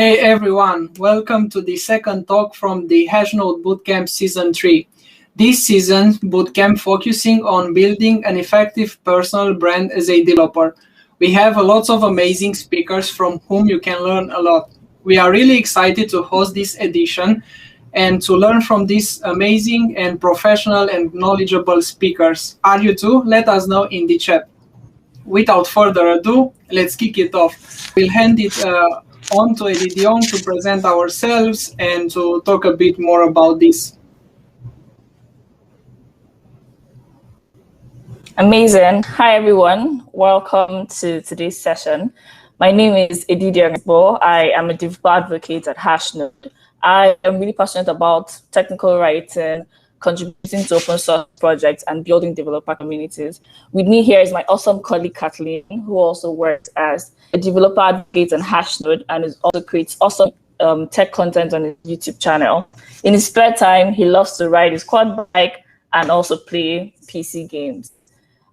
Hey everyone, welcome to the second talk from the Hashnode Bootcamp Season 3. This season, bootcamp focusing on building an effective personal brand as a developer. We have lots of amazing speakers from whom you can learn a lot. We are really excited to host this edition and to learn from these amazing and professional and knowledgeable speakers. Are you too? Let us know in the chat. Without further ado, let's kick it off. We'll hand it on to Edidiong to present ourselves and to talk a bit more about this. Amazing. Hi, everyone. Welcome to today's session. My name is Edidiong. I am a developer advocate at Hashnode. I am really passionate about technical writing, contributing to open source projects, and building developer communities. With me here is my awesome colleague, Catalin, who also works as a developer advocate on Hashnode and also creates awesome tech content on his YouTube channel. In his spare time, he loves to ride his quad bike and also play PC games.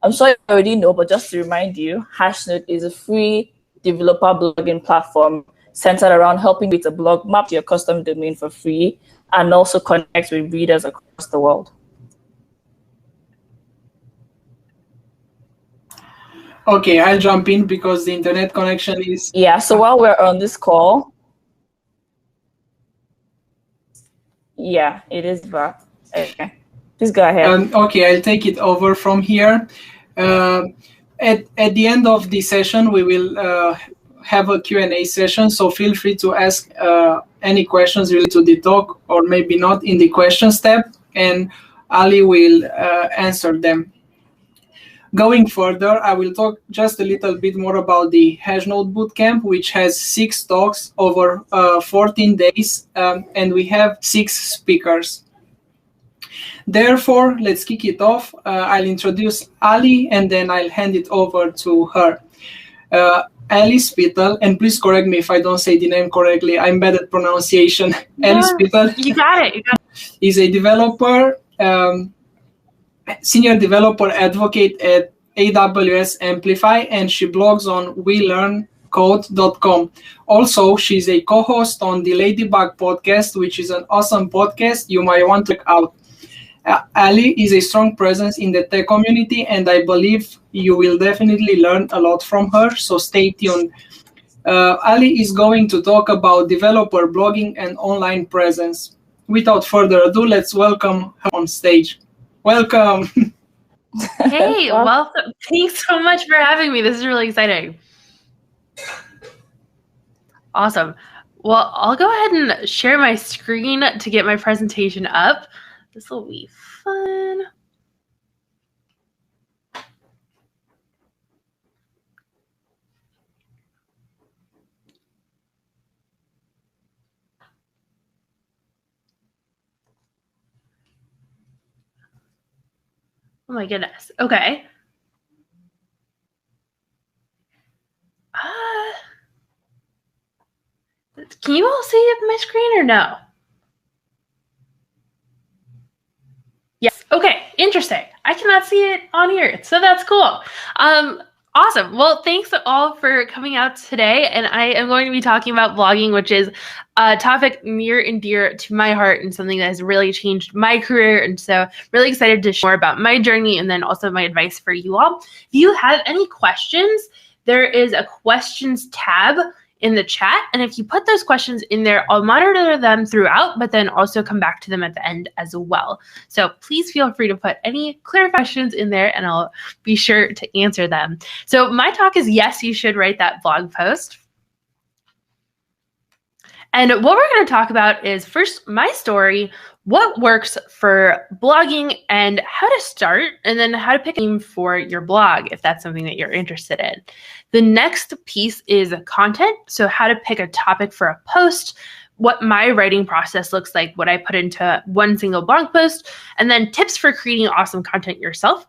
I'm sure you already know, but just to remind you, Hashnode is a free developer blogging platform centered around helping with a blog, map to your custom domain for free, and also connect with readers across the world. Okay, I'll jump in because the internet connection is... Yeah, so while we're on this call, yeah, it is back. Okay, please go ahead. Okay, I'll take it over from here. At the end of the session, we will have a Q&A session, so feel free to ask any questions related to the talk, or maybe not, in the questions tab, and Ali will answer them. Going further, I will talk just a little bit more about the Hashnode Bootcamp, which has 6 talks over 14 days, and we have 6 speakers. Therefore, let's kick it off. I'll introduce Ali, and then I'll hand it over to her. Ali Spittel, and please correct me if I don't say the name correctly. I'm bad at pronunciation. No, Ali Spittel. You got it. Is a developer, senior developer advocate at AWS Amplify, and she blogs on WeLearnCode.com. Also, she's a co-host on the Ladybug podcast, which is an awesome podcast you might want to check out. Ali is a strong presence in the tech community, and I believe you will definitely learn a lot from her, so stay tuned. Ali is going to talk about developer blogging and online presence. Without further ado, let's welcome her on stage. Welcome. Hey, welcome. Thanks so much for having me. This is really exciting. Awesome. Well, I'll go ahead and share my screen to get my presentation up. This will be fun. Oh my goodness. Okay. Can you all see my screen or no? Yes. Okay. Interesting. I cannot see it on here, so that's cool. Awesome. Well, thanks all for coming out today, and I am going to be talking about blogging, which is a topic near and dear to my heart and something that has really changed my career. And so really excited to share more about my journey and then also my advice for you all. If you have any questions, there is a questions tab in the chat. And if you put those questions in there, I'll monitor them throughout, but then also come back to them at the end as well. So please feel free to put any clear questions in there and I'll be sure to answer them. So my talk is, yes, you should write that blog post. And what we're going to talk about is first my story, what works for blogging and how to start, and then how to pick a theme for your blog if that's something that you're interested in. The next piece is content. So how to pick a topic for a post, what my writing process looks like, what I put into one single blog post, and then tips for creating awesome content yourself.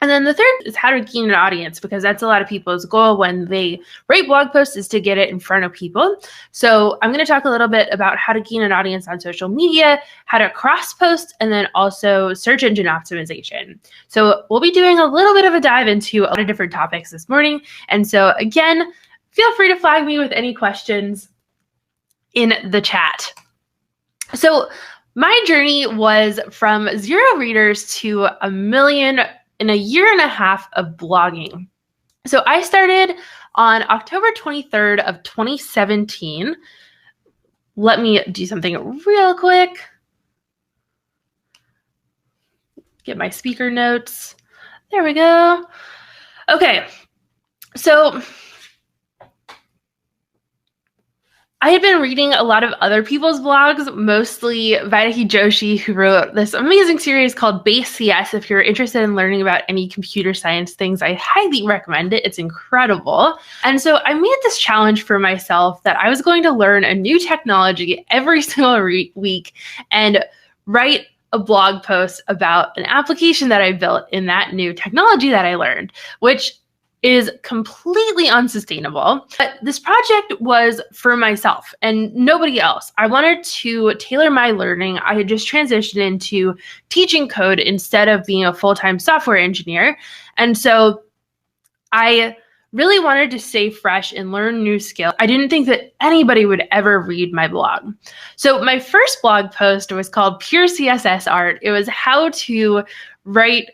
And then the third is how to gain an audience, because that's a lot of people's goal when they write blog posts, is to get it in front of people. So I'm going to talk a little bit about how to gain an audience on social media, how to cross post, and then also search engine optimization. So we'll be doing a little bit of a dive into a lot of different topics this morning. And so again, feel free to flag me with any questions. in the chat. So my journey was from 0 readers to 1 million in 1.5 years of blogging. So I started on October 23rd of 2017. Let me do something real quick. Get my speaker notes. There we go. Okay, so I had been reading a lot of other people's blogs, mostly Vaidehi Joshi, who wrote this amazing series called Base CS. If you're interested in learning about any computer science things, I highly recommend it. It's incredible. And so I made this challenge for myself that I was going to learn a new technology every single week and write a blog post about an application that I built in that new technology that I learned, which is completely unsustainable. But this project was for myself and nobody else. I wanted to tailor my learning. I had just transitioned into teaching code instead of being a full-time software engineer. And so I really wanted to stay fresh and learn new skills. I didn't think that anybody would ever read my blog. So my first blog post was called Pure CSS Art. It was how to write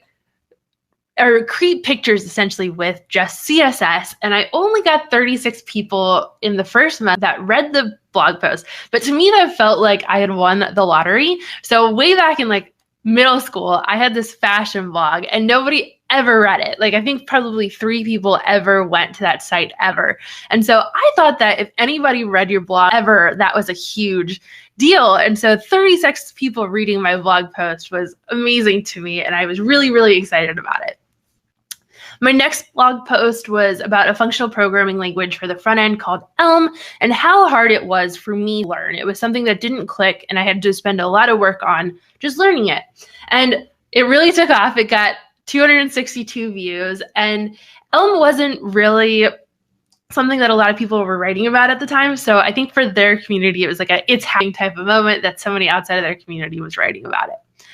or create pictures essentially with just CSS. And I only got 36 people in the first month that read the blog post. But to me, that felt like I had won the lottery. So way back in like middle school, I had this fashion blog and nobody ever read it. Like I think probably 3 people ever went to that site ever. And so I thought that if anybody read your blog ever, that was a huge deal. And so 36 people reading my blog post was amazing to me. And I was really, really excited about it. My next blog post was about a functional programming language for the front end called Elm and how hard it was for me to learn. It was something that didn't click and I had to spend a lot of work on just learning it. And it really took off. It got 262 views and Elm wasn't really something that a lot of people were writing about at the time. So I think for their community, it was like a it's happening type of moment that somebody outside of their community was writing about it.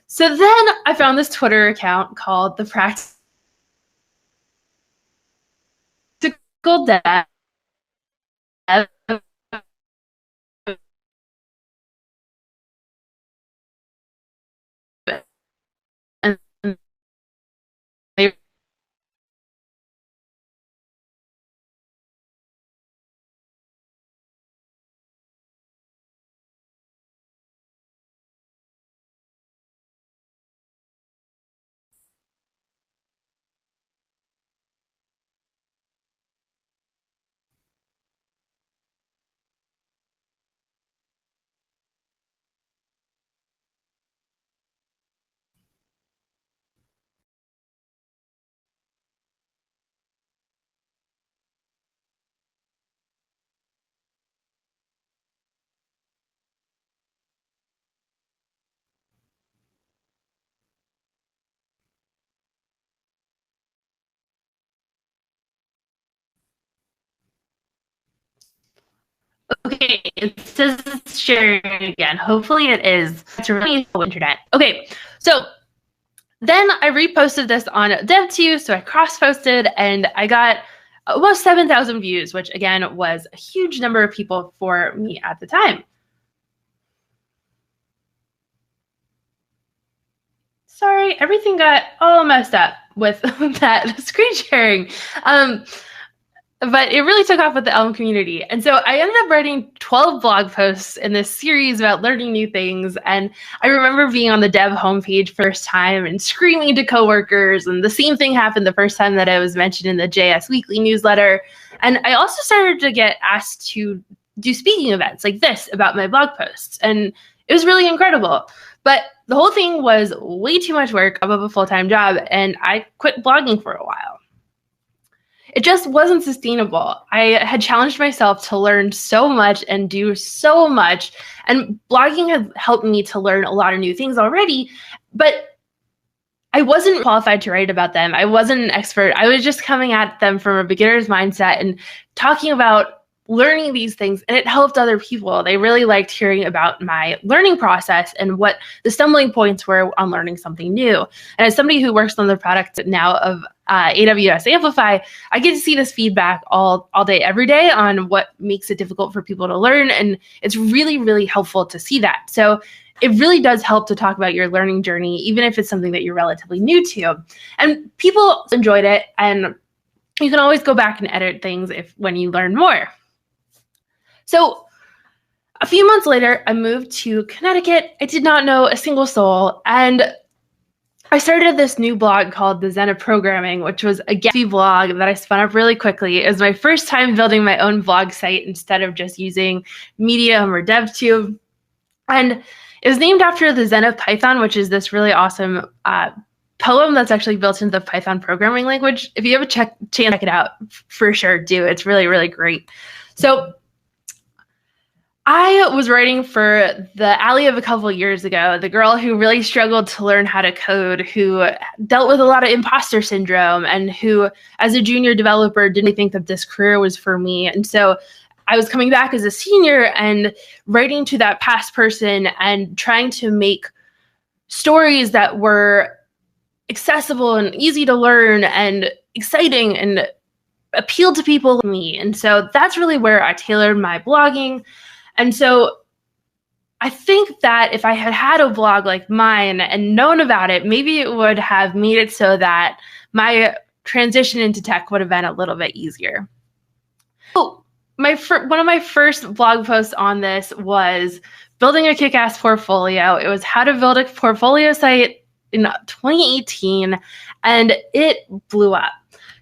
So then I found this Twitter account called The Practical Dev. And they Okay, it says it's sharing again. Hopefully it is. It's really slow internet. Okay, so then I reposted this on Dev2, so I cross-posted and I got almost 7,000 views, which again was a huge number of people for me at the time. Sorry, everything got all messed up with that screen sharing. But it really took off with the Elm community. And so I ended up writing 12 blog posts in this series about learning new things. And I remember being on the dev homepage first time and screaming to coworkers. And the same thing happened the first time that I was mentioned in the JS Weekly newsletter. And I also started to get asked to do speaking events like this about my blog posts. And it was really incredible. But the whole thing was way too much work above a full-time job. And I quit blogging for a while. It just wasn't sustainable. I had challenged myself to learn so much and do so much. And blogging had helped me to learn a lot of new things already, but I wasn't qualified to write about them. I wasn't an expert. I was just coming at them from a beginner's mindset and talking about learning these things, and it helped other people. They really liked hearing about my learning process and what the stumbling points were on learning something new. And as somebody who works on the product now of AWS Amplify, I get to see this feedback all day, every day on what makes it difficult for people to learn. And it's really, really helpful to see that. So it really does help to talk about your learning journey, even if it's something that you're relatively new to. And people enjoyed it. And you can always go back and edit things when you learn more. So a few months later, I moved to Connecticut. I did not know a single soul. And I started this new blog called the Zenith Programming, which was a Gatsby blog that I spun up really quickly. It was my first time building my own blog site instead of just using Medium or DevTube. And it was named after the Zenith Python, which is this really awesome poem that's actually built into the Python programming language. If you have a chance to check it out, for sure do. It's really, really great. So I was writing for the Ally of a couple of years ago, the girl who really struggled to learn how to code, who dealt with a lot of imposter syndrome, and who, as a junior developer, didn't think that this career was for me. And so I was coming back as a senior and writing to that past person and trying to make stories that were accessible and easy to learn and exciting and appealed to people like me. And so that's really where I tailored my blogging. And so I think that if I had had a blog like mine and known about it, maybe it would have made it so that my transition into tech would have been a little bit easier. So one of my first blog posts on this was building a kick-ass portfolio. It was how to build a portfolio site in 2018, and it blew up.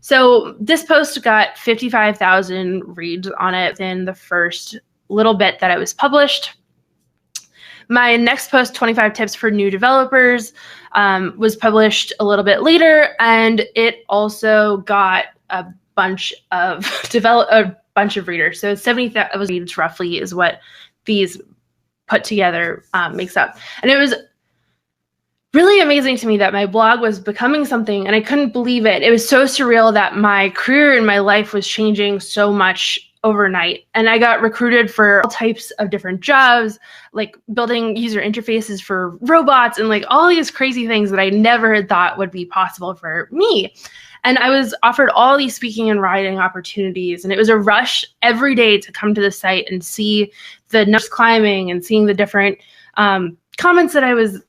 So this post got 55,000 reads on it in the first little bit that it was published. My next post, 25 tips for new developers, was published a little bit later, and it also got a bunch of readers. So 70,000 reads roughly is what these put together makes up. And it was really amazing to me that my blog was becoming something, and I couldn't believe it. It was so surreal that my career and my life was changing so much overnight. And I got recruited for all types of different jobs, like building user interfaces for robots and like all these crazy things that I never had thought would be possible for me. And I was offered all these speaking and writing opportunities. And it was a rush every day to come to the site and see the numbers climbing and seeing the different comments that I was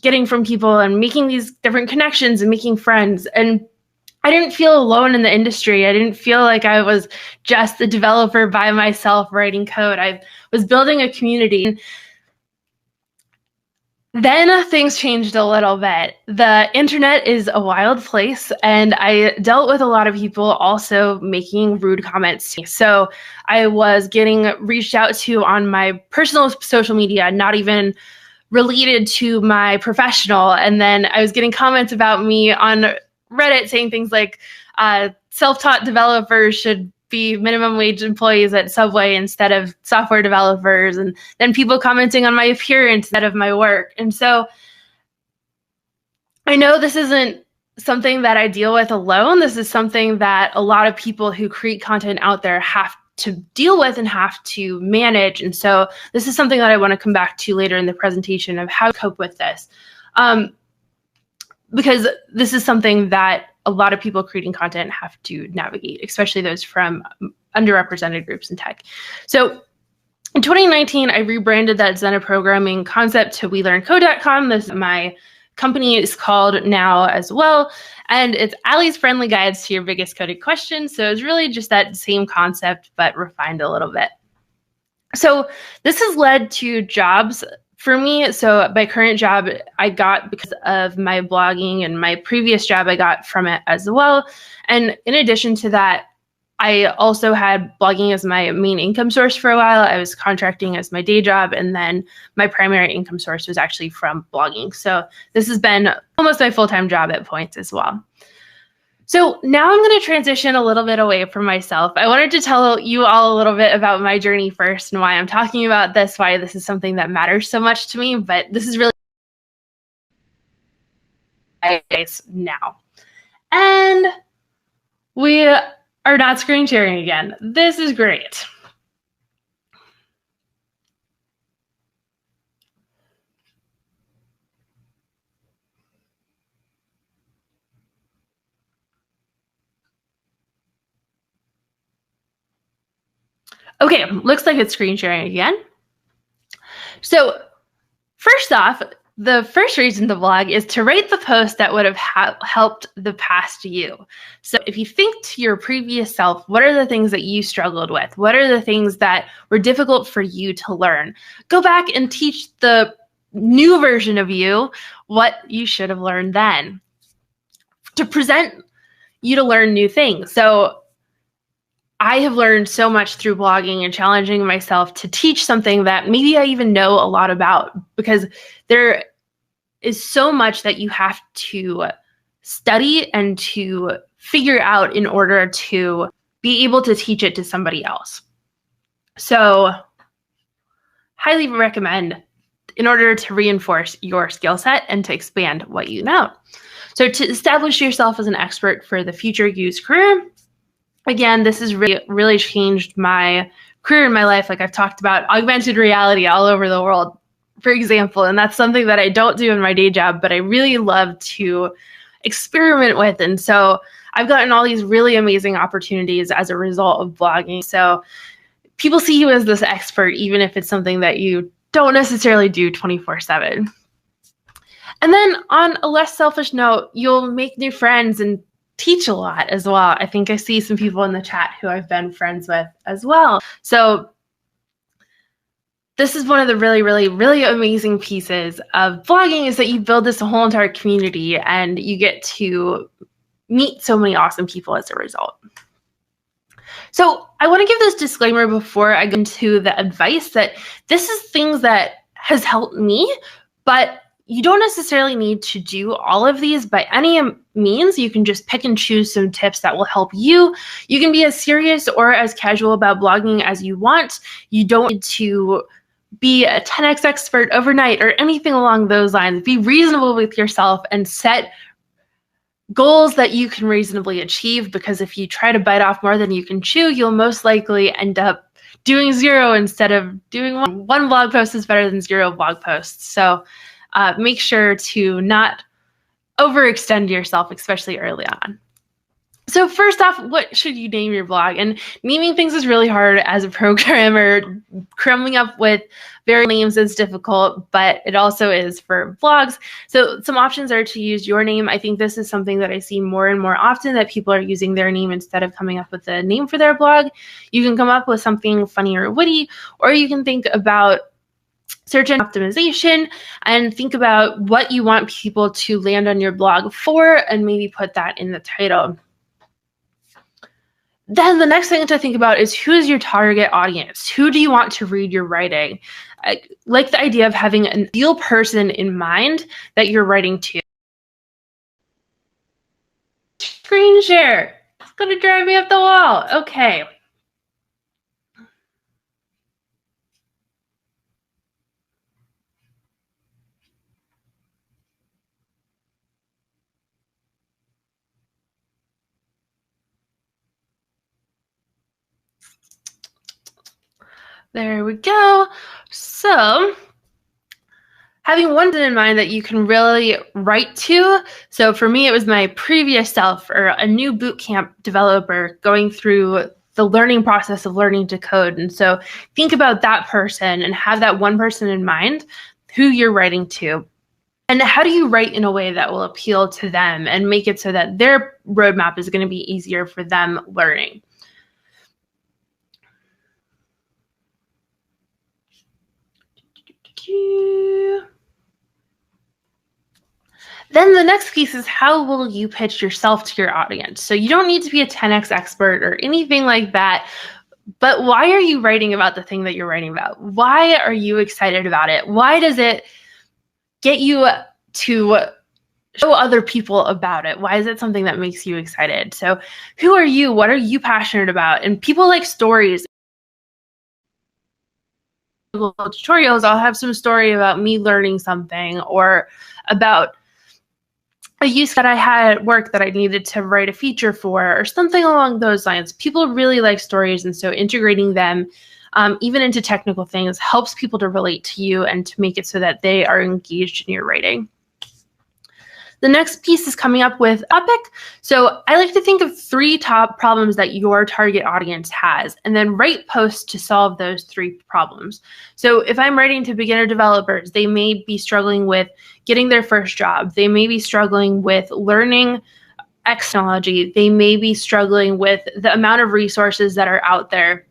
getting from people and making these different connections and making friends. And I didn't feel alone in the industry. I didn't feel like I was just a developer by myself writing code. I was building a community. Then things changed a little bit. The internet is a wild place, and I dealt with a lot of people also making rude comments to me. So I was getting reached out to on my personal social media, not even related to my professional. And then I was getting comments about me on Reddit saying things like self-taught developers should be minimum wage employees at Subway instead of software developers, and then people commenting on my appearance instead of my work. And so I know this isn't something that I deal with alone. This is something that a lot of people who create content out there have to deal with and have to manage. And so this is something that I want to come back to later in the presentation of how to cope with this. Because this is something that a lot of people creating content have to navigate, especially those from underrepresented groups in tech. So in 2019, I rebranded that Zenith Programming concept to WeLearnCode.com. This my company is called now as well. And it's Ally's friendly guides to your biggest coding questions. So it's really just that same concept, but refined a little bit. So this has led to jobs for me. So my current job I got because of my blogging, and my previous job I got from it as well. And in addition to that, I also had blogging as my main income source for a while. I was contracting as my day job, and then my primary income source was actually from blogging. So this has been almost my full-time job at points as well. So now I'm going to transition a little bit away from myself. I wanted to tell you all a little bit about my journey first and why I'm talking about this, why this is something that matters so much to me, but this is really now. And we are not screen sharing again. This is great. Okay, looks like it's screen sharing again. So first off, the first reason to blog is to write the post that would have helped the past you. So if you think to your previous self, what are the things that you struggled with? What are the things that were difficult for you to learn? Go back and teach the new version of you what you should have learned then, to present you to learn new things. So I have learned so much through blogging and challenging myself to teach something that maybe I even know a lot about, because there is so much that you have to study and to figure out in order to be able to teach it to somebody else. So highly recommend in order to reinforce your skill set and to expand what you know. So to establish yourself as an expert for the future use career, again, this has really changed my career in my life. Like I've talked about augmented reality all over the world, for example, and that's something that I don't do in my day job, but I really love to experiment with. And so I've gotten all these really amazing opportunities as a result of blogging. So people see you as this expert, even if it's something that you don't necessarily do 24/7. And then on a less selfish note, you'll make new friends and teach a lot as well. I think I see some people in the chat who I've been friends with as well. So this is one of the really, really, really amazing pieces of blogging, is that you build this whole entire community and you get to meet so many awesome people as a result. So I want to give this disclaimer before I go into the advice that this is things that has helped me, but you don't necessarily need to do all of these by any means. You can just pick and choose some tips that will help you. You can be as serious or as casual about blogging as you want. You don't need to be a 10x expert overnight or anything along those lines. Be reasonable with yourself and set goals that you can reasonably achieve, because if you try to bite off more than you can chew, you'll most likely end up doing zero instead of doing one. One blog post is better than 0 blog posts. So make sure to not overextend yourself, especially early on. So first off, what should you name your blog? And naming things is really hard as a programmer. Coming up with various names is difficult, but it also is for blogs. So some options are to use your name. I think this is something that I see more and more often, that people are using their name instead of coming up with a name for their blog. You can come up with something funny or witty, or you can think about search engine optimization and think about what you want people to land on your blog for, and maybe put that in the title. Then the next thing to think about is, who's your target audience? Who do you want to read your writing? I like the idea of having an ideal person in mind that you're writing to. Screen share. It's going to drive me up the wall. Okay. There we go. So having one in mind that you can really write to. So for me, it was my previous self, or a new bootcamp developer going through the learning process of learning to code. And so think about that person and have that one person in mind who you're writing to. And how do you write in a way that will appeal to them and make it so that their roadmap is going to be easier for them learning? Then the next piece is, how will you pitch yourself to your audience? So you don't need to be a 10x expert or anything like that, but why are you writing about the thing that you're writing about? Why are you excited about it? Why does it get you to show other people about it? Why is it something that makes you excited? So who are you? What are you passionate about? And people like stories. Tutorials, I'll have some story about me learning something, or about a use that I had at work that I needed to write a feature for, or something along those lines. People really like stories, and so integrating them even into technical things helps people to relate to you and to make it so that they are engaged in your writing. The next piece is coming up with topic. So I like to think of 3 top problems that your target audience has, and then write posts to solve those 3 problems. So if I'm writing to beginner developers, they may be struggling with getting their first job. They may be struggling with learning X technology. They may be struggling with the amount of resources that are out there.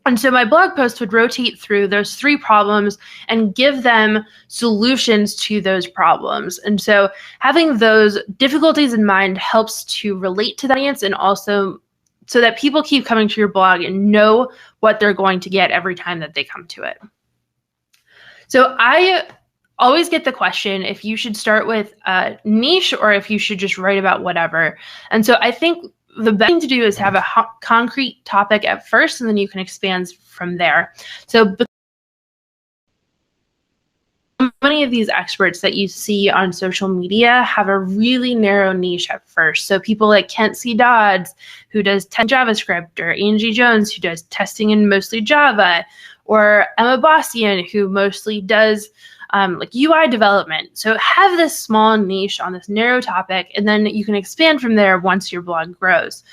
And so my blog post would rotate through those 3 problems and give them solutions to those problems. And so having those difficulties in mind helps to relate to the audience, and also so that people keep coming to your blog and know what they're going to get every time that they come to it. So I always get the question if you should start with a niche or if you should just write about whatever. And so I think the best thing to do is have a concrete topic at first, and then you can expand from there. So many of these experts that you see on social media have a really narrow niche at first. So people like Kent C. Dodds, who does JavaScript, or Angie Jones, who does testing in mostly Java, or Emma Bossian, who mostly does like UI development. So have this small niche on this narrow topic, and then you can expand from there once your blog grows.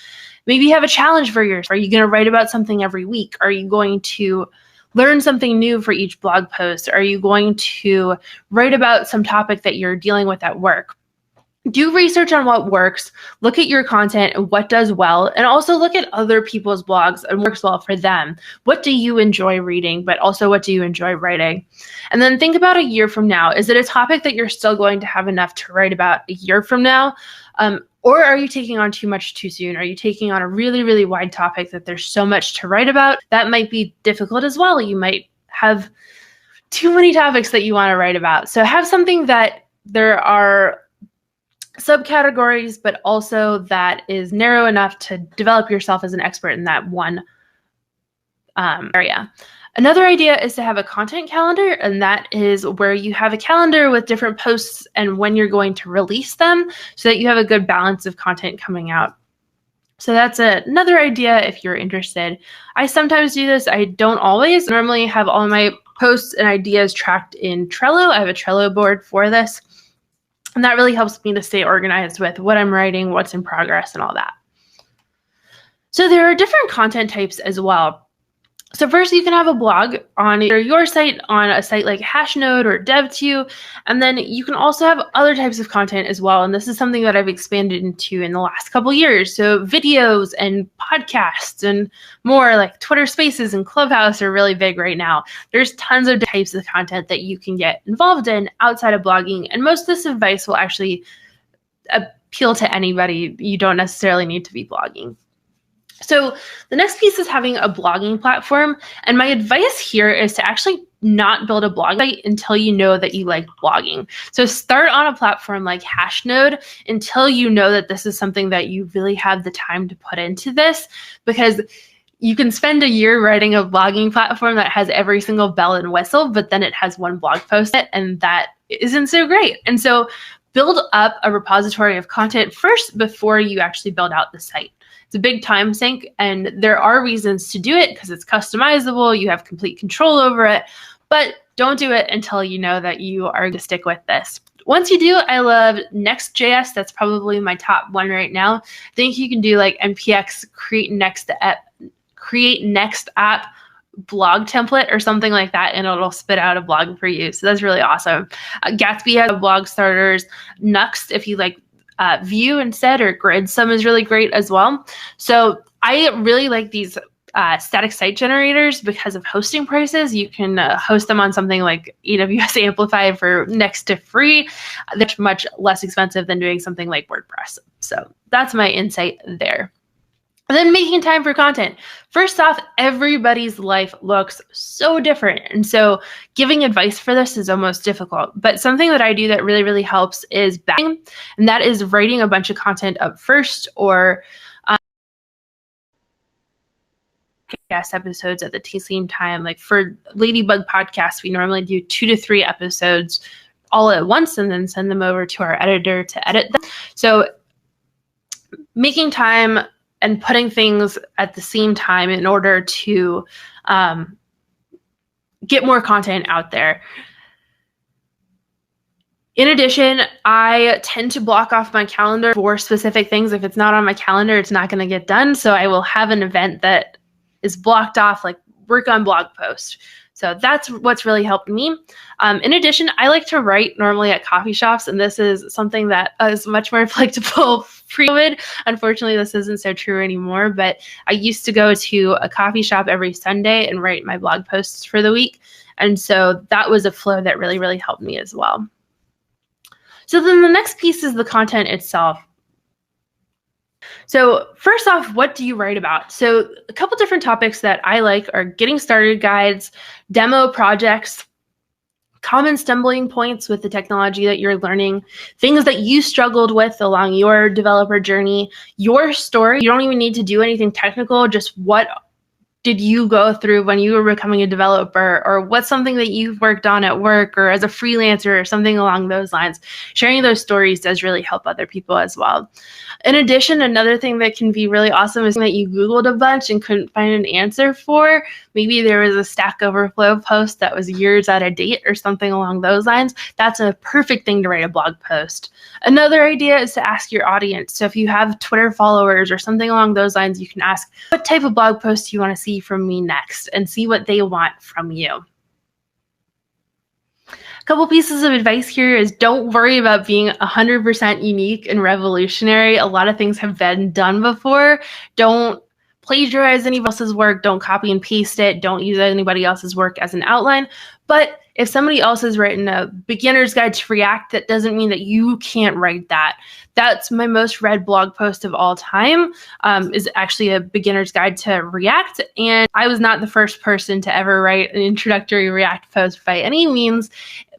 Maybe you have a challenge for yourself. Are you going to write about something every week? Are you going to learn something new for each blog post? Are you going to write about some topic that you're dealing with at work? Do research on what works, look at your content and what does well, and also look at other people's blogs and works well for them. What do you enjoy reading, but also what do you enjoy writing? And then think about a year from now. Is it a topic that you're still going to have enough to write about a year from now? Or are you taking on too much too soon? Are you taking on a really, really wide topic that there's so much to write about? That might be difficult as well. You might have too many topics that you want to write about. So have something that there are subcategories, but also that is narrow enough to develop yourself as an expert in that one area. Another idea is to have a content calendar, and that is where you have a calendar with different posts and when you're going to release them, so that you have a good balance of content coming out. So that's another idea if you're interested. I sometimes do this. I don't always. Normally have all my posts and ideas tracked in Trello. I have a Trello board for this. And that really helps me to stay organized with what I'm writing, what's in progress, and all that. So there are different content types as well. So first, you can have a blog on either your site, on a site like Hashnode or Dev2, and then you can also have other types of content as well. And this is something that I've expanded into in the last couple years. So videos and podcasts and more, like Twitter Spaces and Clubhouse are really big right now. There's tons of types of content that you can get involved in outside of blogging. And most of this advice will actually appeal to anybody. You don't necessarily need to be blogging. So the next piece is having a blogging platform. And my advice here is to actually not build a blog site until you know that you like blogging. So start on a platform like Hashnode until you know that this is something that you really have the time to put into this, because you can spend a year writing a blogging platform that has every single bell and whistle, but then it has one blog post, and that isn't so great. And so build up a repository of content first before you actually build out the site. It's a big time sink, and there are reasons to do it because it's customizable. You have complete control over it, but don't do it until you know that you are going to stick with this. Once you do, I love Next.js. That's probably my top one right now. I think you can do like npx create next app blog template or something like that, and it'll spit out a blog for you. So that's really awesome. Gatsby has blog starters. Nuxt, if you like Vue instead, or Grid, some is really great as well. So I really like these static site generators because of hosting prices. You can host them on something like AWS Amplify for next to free. They're much less expensive than doing something like WordPress. So that's my insight there. And then making time for content. First off, everybody's life looks so different. And so giving advice for this is almost difficult. But something that I do that really, really helps is batching. And that is writing a bunch of content up first, or podcast episodes at the same time. Like for Ladybug Podcast, we normally do 2 to 3 episodes all at once and then send them over to our editor to edit them. So making time and putting things at the same time in order to get more content out there. In addition, I tend to block off my calendar for specific things. If it's not on my calendar, it's not going to get done. So I will have an event that is blocked off, like work on blog post. So that's what's really helped me. In addition, I like to write normally at coffee shops, and this is something that is much more applicable pre-COVID. Unfortunately, this isn't so true anymore, but I used to go to a coffee shop every Sunday and write my blog posts for the week. And so that was a flow that really, really helped me as well. So then the next piece is the content itself. So first off, what do you write about? So a couple different topics that I like are getting started guides, demo projects, common stumbling points with the technology that you're learning, things that you struggled with along your developer journey, your story. You don't even need to do anything technical, just what did you go through when you were becoming a developer, or what's something that you've worked on at work or as a freelancer or something along those lines. Sharing those stories does really help other people as well. In addition, another thing that can be really awesome is that you Googled a bunch and couldn't find an answer for. Maybe there was a Stack Overflow post that was years out of date or something along those lines. That's a perfect thing to write a blog post. Another idea is to ask your audience. So if you have Twitter followers or something along those lines, you can ask, what type of blog post do you want to see from me next, and see what they want from you. A couple pieces of advice here is don't worry about being 100% unique and revolutionary. A lot of things have been done before. Don't plagiarize anybody else's work. Don't copy and paste it. Don't use anybody else's work as an outline. But if somebody else has written a beginner's guide to React, that doesn't mean that you can't write that. That's my most read blog post of all time, is actually a beginner's guide to React. And I was not the first person to ever write an introductory React post by any means,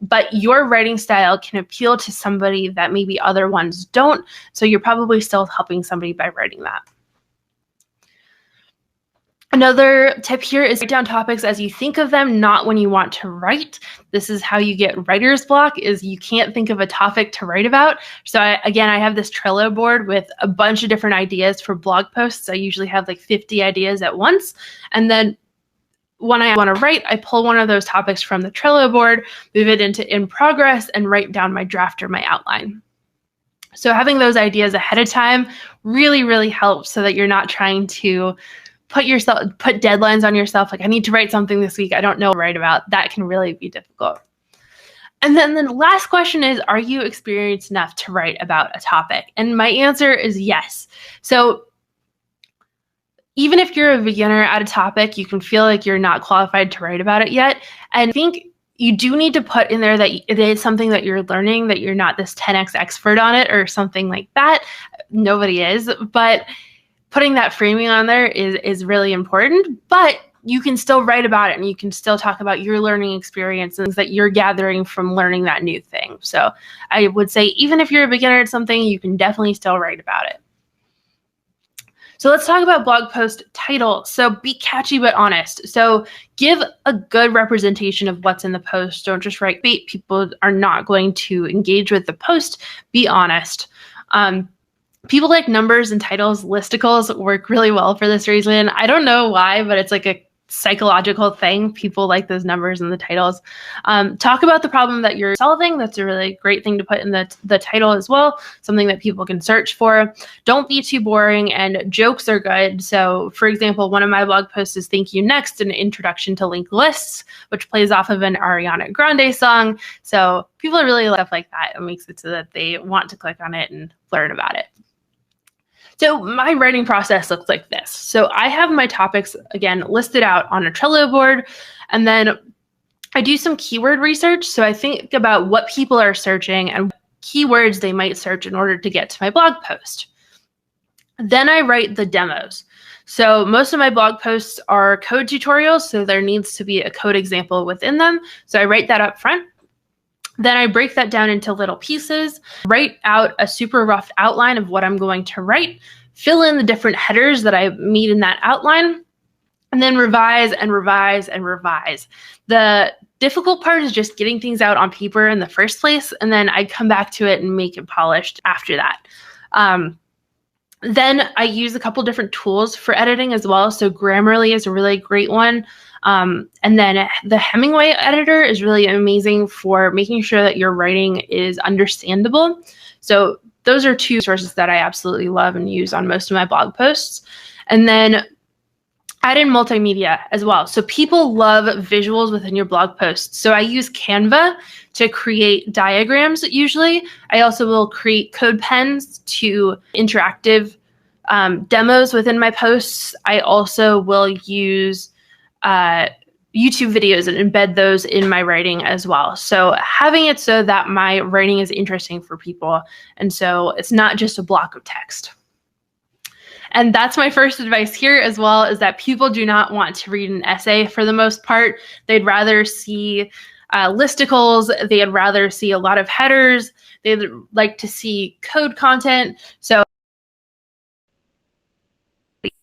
but your writing style can appeal to somebody that maybe other ones don't. So you're probably still helping somebody by writing that. Another tip here is write down topics as you think of them, not when you want to write. This is how you get writer's block, is you can't think of a topic to write about. So I have this Trello board with a bunch of different ideas for blog posts. I usually have like 50 ideas at once. And then when I want to write, I pull one of those topics from the Trello board, move it into in progress, and write down my draft or my outline. So having those ideas ahead of time really, really helps so that you're not trying to put deadlines on yourself. Like, I need to write something this week. I don't know what to write about. That can really be difficult. And then the last question is, are you experienced enough to write about a topic? And my answer is yes. So even if you're a beginner at a topic, you can feel like you're not qualified to write about it yet. And I think you do need to put in there that it is something that you're learning, that you're not this 10x expert on it or something like that. Nobody is, but putting that framing on there is really important, but you can still write about it and you can still talk about your learning experience and things that you're gathering from learning that new thing. So I would say, even if you're a beginner at something, you can definitely still write about it. So let's talk about blog post title. So be catchy but honest. So give a good representation of what's in the post. Don't just write bait. People are not going to engage with the post. Be honest. People like numbers and titles. Listicles work really well for this reason. I don't know why, but it's like a psychological thing. People like those numbers and the titles. Talk about the problem that you're solving. That's a really great thing to put in the title as well. Something that people can search for. Don't be too boring, and jokes are good. So for example, one of my blog posts is Thank You Next, an introduction to linked lists, which plays off of an Ariana Grande song. So people really like stuff like that. It makes it so that they want to click on it and learn about it. So my writing process looks like this. So I have my topics, again, listed out on a Trello board, and then I do some keyword research. So I think about what people are searching and what keywords they might search in order to get to my blog post. Then I write the demos. So most of my blog posts are code tutorials, so there needs to be a code example within them. So I write that up front. Then I break that down into little pieces, write out a super rough outline of what I'm going to write, fill in the different headers that I meet in that outline, and then revise and revise and revise. The difficult part is just getting things out on paper in the first place, and then I come back to it and make it polished after that. Then I use a couple different tools for editing as well. So Grammarly is a really great one. And then the Hemingway editor is really amazing for making sure that your writing is understandable. So those are two sources that I absolutely love and use on most of my blog posts. And then add in multimedia as well. So people love visuals within your blog posts. So I use Canva to create diagrams usually. I also will create code pens to interactive demos within my posts. I also will use YouTube videos and embed those in my writing as well. So having it so that my writing is interesting for people. And so it's not just a block of text. And that's my first advice here as well, is that people do not want to read an essay for the most part. They'd rather see listicles. They'd rather see a lot of headers. They'd like to see code content. So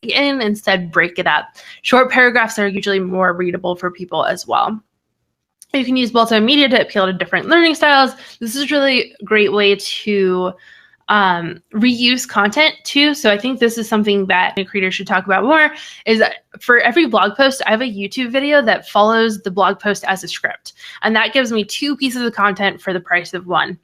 instead break it up. Short paragraphs are usually more readable for people as well. You can use multimedia to appeal to different learning styles. This is really a great way to reuse content too. So I think this is something that creators should talk about more, is that for every blog post, I have a YouTube video that follows the blog post as a script. And that gives me 2 pieces of content for the price of 1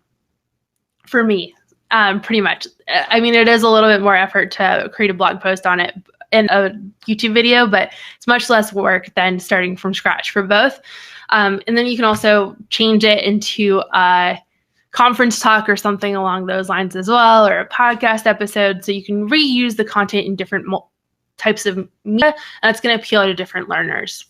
for me, pretty much. I mean, it is a little bit more effort to create a blog post on it in a YouTube video, but it's much less work than starting from scratch for both. And then you can also change it into a conference talk or something along those lines as well, or a podcast episode. So you can reuse the content in different types of media, and it's going to appeal to different learners.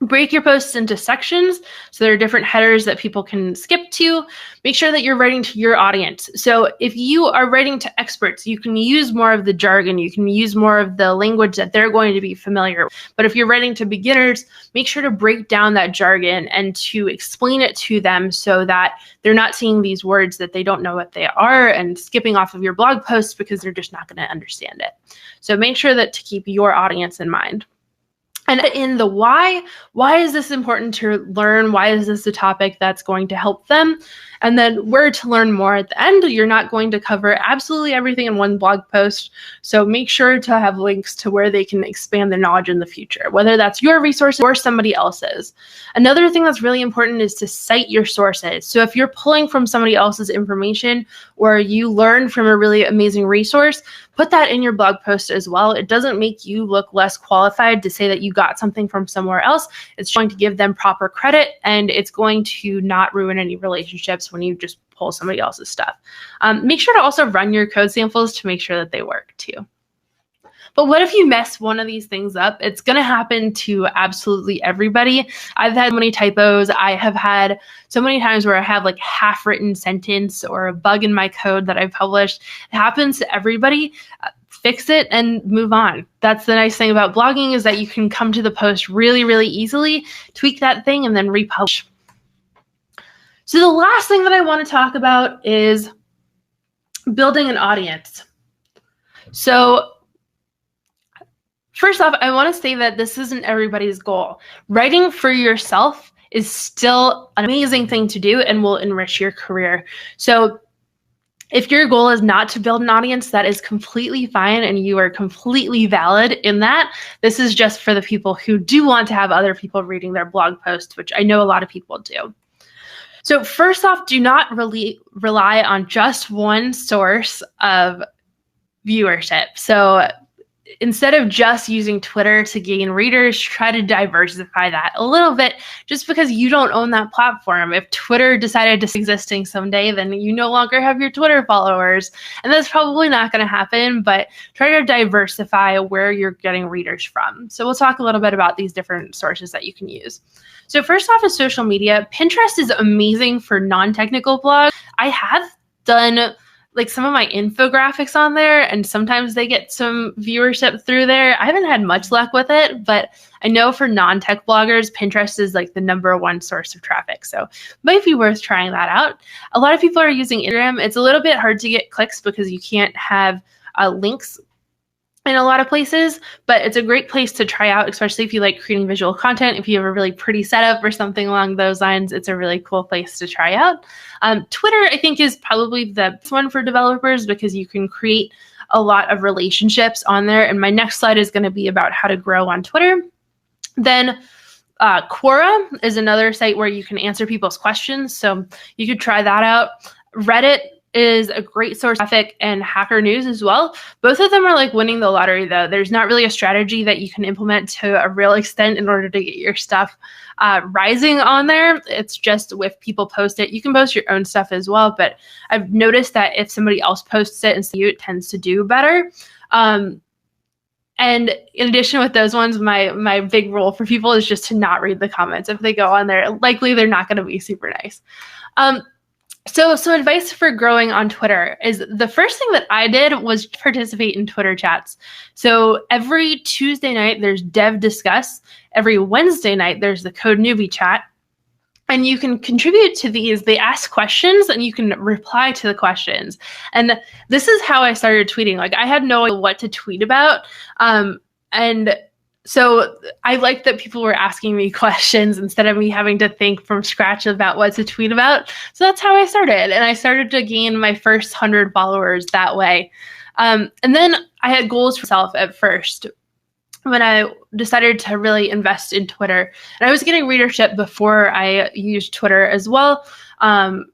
Break your posts into sections so there are different headers that people can skip to. Make sure that you're writing to your audience. So if you are writing to experts, you can use more of the jargon, you can use more of the language that they're going to be familiar with. But if you're writing to beginners, make sure to break down that jargon and to explain it to them so that they're not seeing these words that they don't know what they are and skipping off of your blog posts because they're just not going to understand it. So make sure that to keep your audience in mind. And in the why is this important to learn? Why is this a topic that's going to help them? And then where to learn more at the end. You're not going to cover absolutely everything in one blog post. So make sure to have links to where they can expand their knowledge in the future, whether that's your resources or somebody else's. Another thing that's really important is to cite your sources. So if you're pulling from somebody else's information or you learn from a really amazing resource, put that in your blog post as well. It doesn't make you look less qualified to say that you got something from somewhere else. It's going to give them proper credit, and it's going to not ruin any relationships when you just pull somebody else's stuff. Make sure to also run your code samples to make sure that they work too. But what if you mess one of these things up? It's going to happen to absolutely everybody. I've had so many typos. I have had so many times where I have like half-written sentence or a bug in my code that I've published. It happens to everybody. Fix it and move on. That's the nice thing about blogging, is that you can come to the post really, really easily, tweak that thing, and then republish. So the last thing that I want to talk about is building an audience. So first off, I want to say that this isn't everybody's goal. Writing for yourself is still an amazing thing to do and will enrich your career. So if your goal is not to build an audience, that is completely fine, and you are completely valid in that. This is just for the people who do want to have other people reading their blog posts, which I know a lot of people do. So first off, do not rely on just one source of viewership. So instead of just using Twitter to gain readers, try to diversify that a little bit, just because you don't own that platform. If Twitter decided to stop existing someday, then you no longer have your Twitter followers. And that's probably not going to happen, but try to diversify where you're getting readers from. So we'll talk a little bit about these different sources that you can use. So first off is social media. Pinterest is amazing for non-technical blogs. I have done like some of my infographics on there, and sometimes they get some viewership through there. I haven't had much luck with it, but I know for non-tech bloggers, Pinterest is like the #1 source of traffic. So it might be worth trying that out. A lot of people are using Instagram. It's a little bit hard to get clicks because you can't have links in a lot of places, but it's a great place to try out, especially if you like creating visual content. If you have a really pretty setup or something along those lines, it's a really cool place to try out. Twitter, I think, is probably the best one for developers because you can create a lot of relationships on there. And my next slide is going to be about how to grow on Twitter. Then Quora is another site where you can answer people's questions. So you could try that out. Reddit is a great source of traffic, and Hacker News as well. Both of them are like winning the lottery, though. There's not really a strategy that you can implement to a real extent in order to get your stuff rising on there. It's just if people post it. You can post your own stuff as well, but I've noticed that if somebody else posts it instead of you, it tends to do better. And in addition with those ones, my big rule for people is just to not read the comments. If they go on there, likely they're not going to be super nice. So advice for growing on Twitter is the first thing that I did was participate in Twitter chats. So every Tuesday night, there's Dev Discuss. Every Wednesday night, there's the Code Newbie chat. And you can contribute to these. They ask questions and you can reply to the questions. And this is how I started tweeting. Like, I had no idea what to tweet about. And so I liked that people were asking me questions instead of me having to think from scratch about what to tweet about. So that's how I started. And I started to gain my first 100 followers that way. And then I had goals for myself at first when I decided to really invest in Twitter. And I was getting readership before I used Twitter as well.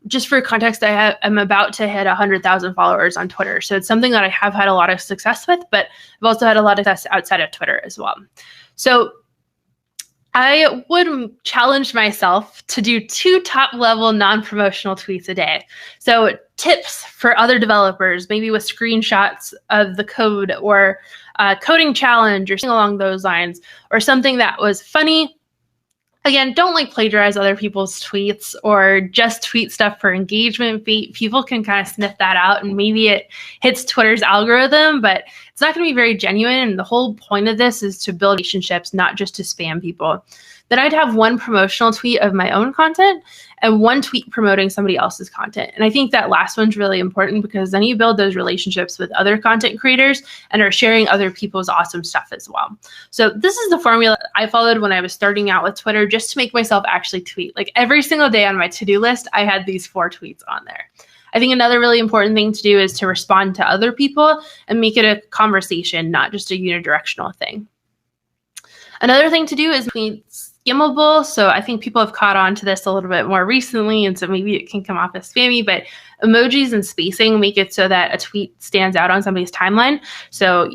Just for context, I'm about to hit 100,000 followers on Twitter. So it's something that I have had a lot of success with, but I've also had a lot of success outside of Twitter as well. So I would challenge myself to do 2 top-level non-promotional tweets a day. So tips for other developers, maybe with screenshots of the code or coding challenge or something along those lines, or something that was funny. Again, don't like plagiarize other people's tweets or just tweet stuff for engagement. People can kind of sniff that out and maybe it hits Twitter's algorithm, but it's not going to be very genuine. And the whole point of this is to build relationships, not just to spam people. Then I'd have 1 promotional tweet of my own content and 1 tweet promoting somebody else's content. And I think that last one's really important because then you build those relationships with other content creators and are sharing other people's awesome stuff as well. So this is the formula I followed when I was starting out with Twitter just to make myself actually tweet. Like every single day on my to-do list, I had these 4 tweets on there. I think another really important thing to do is to respond to other people and make it a conversation, not just a unidirectional thing. Another thing to do is be skimmable. So I think people have caught on to this a little bit more recently, and so maybe it can come off as spammy, but emojis and spacing make it so that a tweet stands out on somebody's timeline. So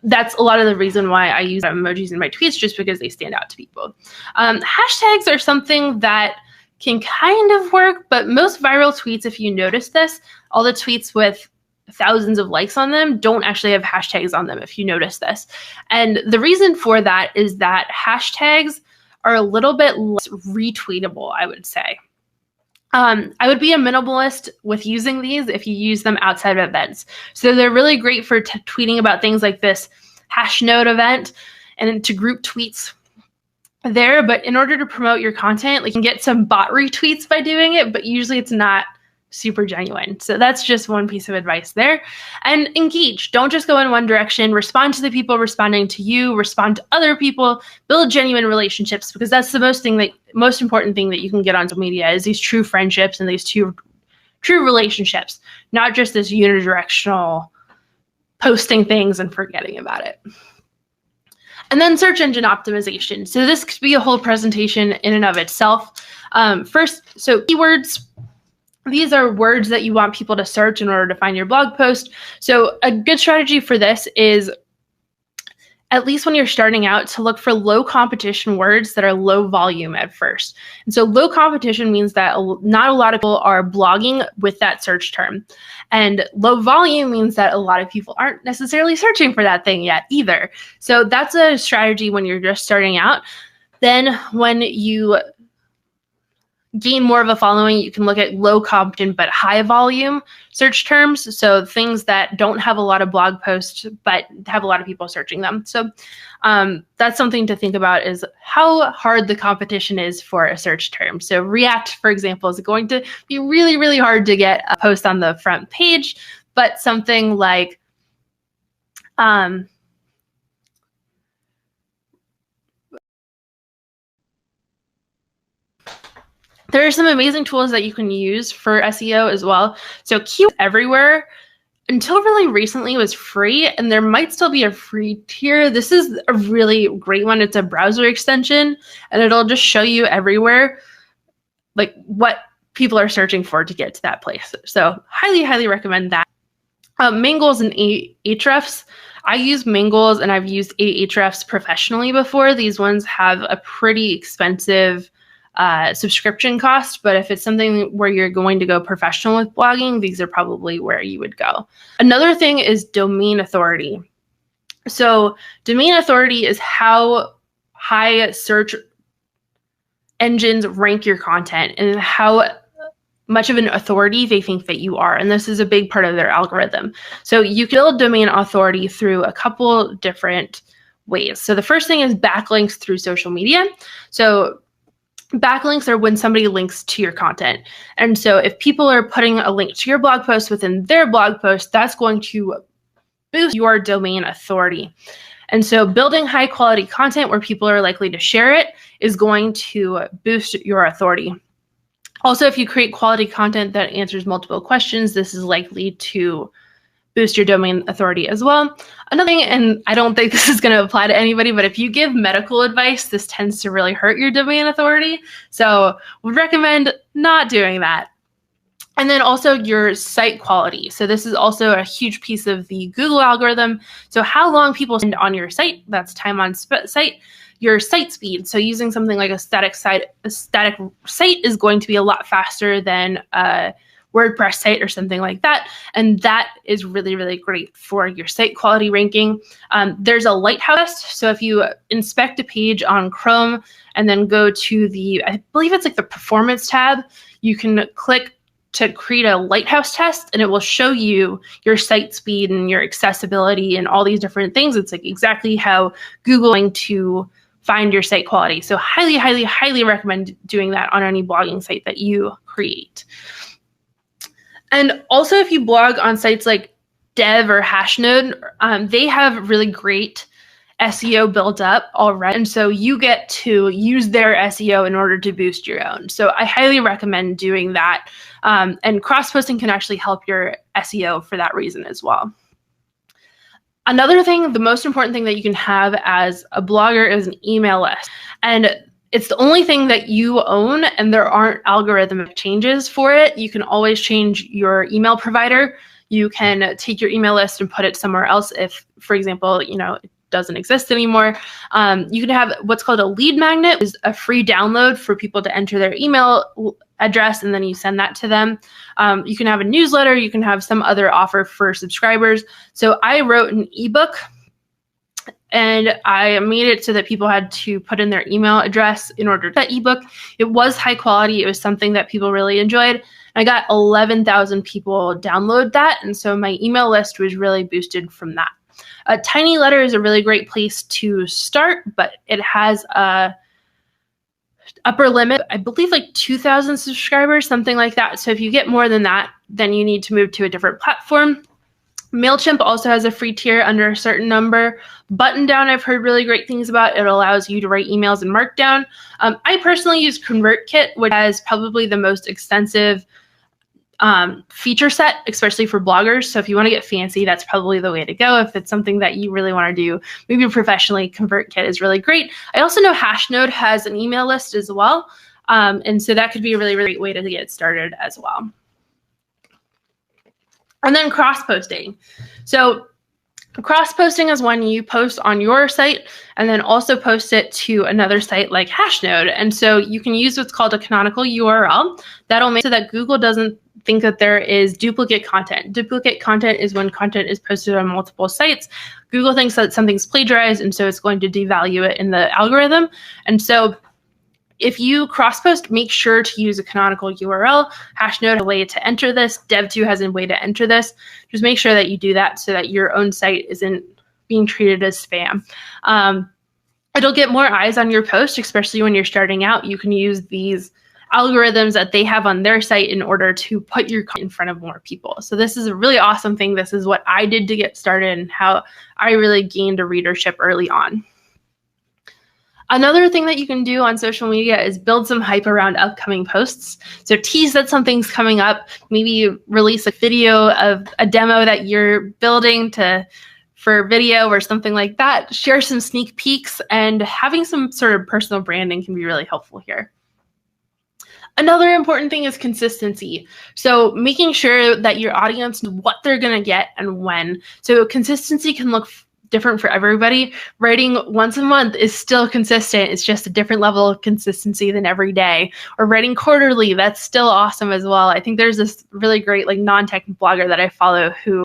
that's a lot of the reason why I use emojis in my tweets, just because they stand out to people. Hashtags are something that can kind of work, but most viral tweets, if you notice this, all the tweets with thousands of likes on them don't actually have hashtags on them, if you notice this. And the reason for that is that hashtags are a little bit less retweetable, I would say. I would be a minimalist with using these if you use them outside of events. So they're really great for tweeting about things like this Hashnode event and to group tweets there. But in order to promote your content, like, you can get some bot retweets by doing it, but usually it's not super genuine. So that's just one piece of advice there. And engage. Don't just go in one direction. Respond to the people responding to you. Respond to other people. Build genuine relationships, because that's the most important thing that you can get on social media is these true friendships and these true relationships, not just this unidirectional posting things and forgetting about it. And then search engine optimization. So this could be a whole presentation in and of itself. First, so keywords. These are words that you want people to search in order to find your blog post. So a good strategy for this is, at least when you're starting out, to look for low competition words that are low volume at first. And so low competition means that not a lot of people are blogging with that search term. And low volume means that a lot of people aren't necessarily searching for that thing yet either. So that's a strategy when you're just starting out. Then when you gain more of a following, you can look at low competent but high volume search terms. So things that don't have a lot of blog posts but have a lot of people searching them. So that's something to think about, is how hard the competition is for a search term. So React, for example, is going to be really, really hard to get a post on the front page, but something like there are some amazing tools that you can use for SEO as well. So Keywords Everywhere until really recently was free, and there might still be a free tier. This is a really great one. It's a browser extension, and it'll just show you everywhere like what people are searching for to get to that place. So highly, highly recommend that. Main goals and Ahrefs. I use main goals and I've used Ahrefs professionally before. These ones have a pretty expensive subscription cost, but if it's something where you're going to go professional with blogging, these are probably where you would go. Another thing is domain authority. So domain authority is how high search engines rank your content and how much of an authority they think that you are. And this is a big part of their algorithm. So you can build domain authority through a couple different ways. So the first thing is backlinks through social media. So backlinks are when somebody links to your content. And so if people are putting a link to your blog post within their blog post, that's going to boost your domain authority. And so building high quality content where people are likely to share it is going to boost your authority. Also, if you create quality content that answers multiple questions, this is likely to boost your domain authority as well. Another thing, and I don't think this is going to apply to anybody, but if you give medical advice, this tends to really hurt your domain authority. So we recommend not doing that. And then also your site quality. So this is also a huge piece of the Google algorithm. So how long people spend on your site, that's time on site. Your site speed. So using something like a static site is going to be a lot faster than a WordPress site or something like that. And that is really, really great for your site quality ranking. There's a lighthouse. So if you inspect a page on Chrome and then go to the, I believe it's like the performance tab, you can click to create a lighthouse test and it will show you your site speed and your accessibility and all these different things. It's like exactly how Google is going to find your site quality. So highly, highly, highly recommend doing that on any blogging site that you create. And also if you blog on sites like Dev or Hashnode, they have really great SEO built up already. And so you get to use their SEO in order to boost your own. So I highly recommend doing that. And cross-posting can actually help your SEO for that reason as well. Another thing, the most important thing that you can have as a blogger is an email list. And it's the only thing that you own and there aren't algorithmic changes for it. You can always change your email provider. You can take your email list and put it somewhere else if, for example, it doesn't exist anymore. You can have what's called a lead magnet, which is a free download for people to enter their email address and then you send that to them. You can have a newsletter, you can have some other offer for subscribers. So I wrote an ebook and I made it so that people had to put in their email address in order to that ebook. It was high quality. It was something that people really enjoyed. I got 11,000 people download that. And so my email list was really boosted from that. A tiny letter is a really great place to start, but it has a upper limit, I believe like 2,000 subscribers, something like that. So if you get more than that, then you need to move to a different platform. MailChimp also has a free tier under a certain number. Button Down, I've heard really great things about. It allows you to write emails in Markdown. I personally use ConvertKit, which has probably the most extensive feature set, especially for bloggers. So if you want to get fancy, that's probably the way to go. If it's something that you really want to do, maybe professionally, ConvertKit is really great. I also know Hashnode has an email list as well. And so that could be a really, really great way to get started as well. And then cross-posting. So cross-posting is when you post on your site and then also post it to another site like Hashnode. And so you can use what's called a canonical URL. That'll make so that Google doesn't think that there is duplicate content. Duplicate content is when content is posted on multiple sites. Google thinks that something's plagiarized, and so it's going to devalue it in the algorithm. And so if you cross-post, make sure to use a canonical URL. Hashnode has a way to enter this. Dev2 has a way to enter this. Just make sure that you do that so that your own site isn't being treated as spam. It'll get more eyes on your post, especially when you're starting out. You can use these algorithms that they have on their site in order to put your content in front of more people. So this is a really awesome thing. This is what I did to get started and how I really gained a readership early on. Another thing that you can do on social media is build some hype around upcoming posts. So tease that something's coming up, maybe release a video of a demo that you're building for video or something like that. Share some sneak peeks, and having some sort of personal branding can be really helpful here. Another important thing is consistency. So making sure that your audience knows what they're going to get and when. So consistency can look different for everybody. Writing once a month is still consistent. It's just a different level of consistency than every day. Or writing quarterly, that's still awesome as well. I think there's this really great non-tech blogger that I follow who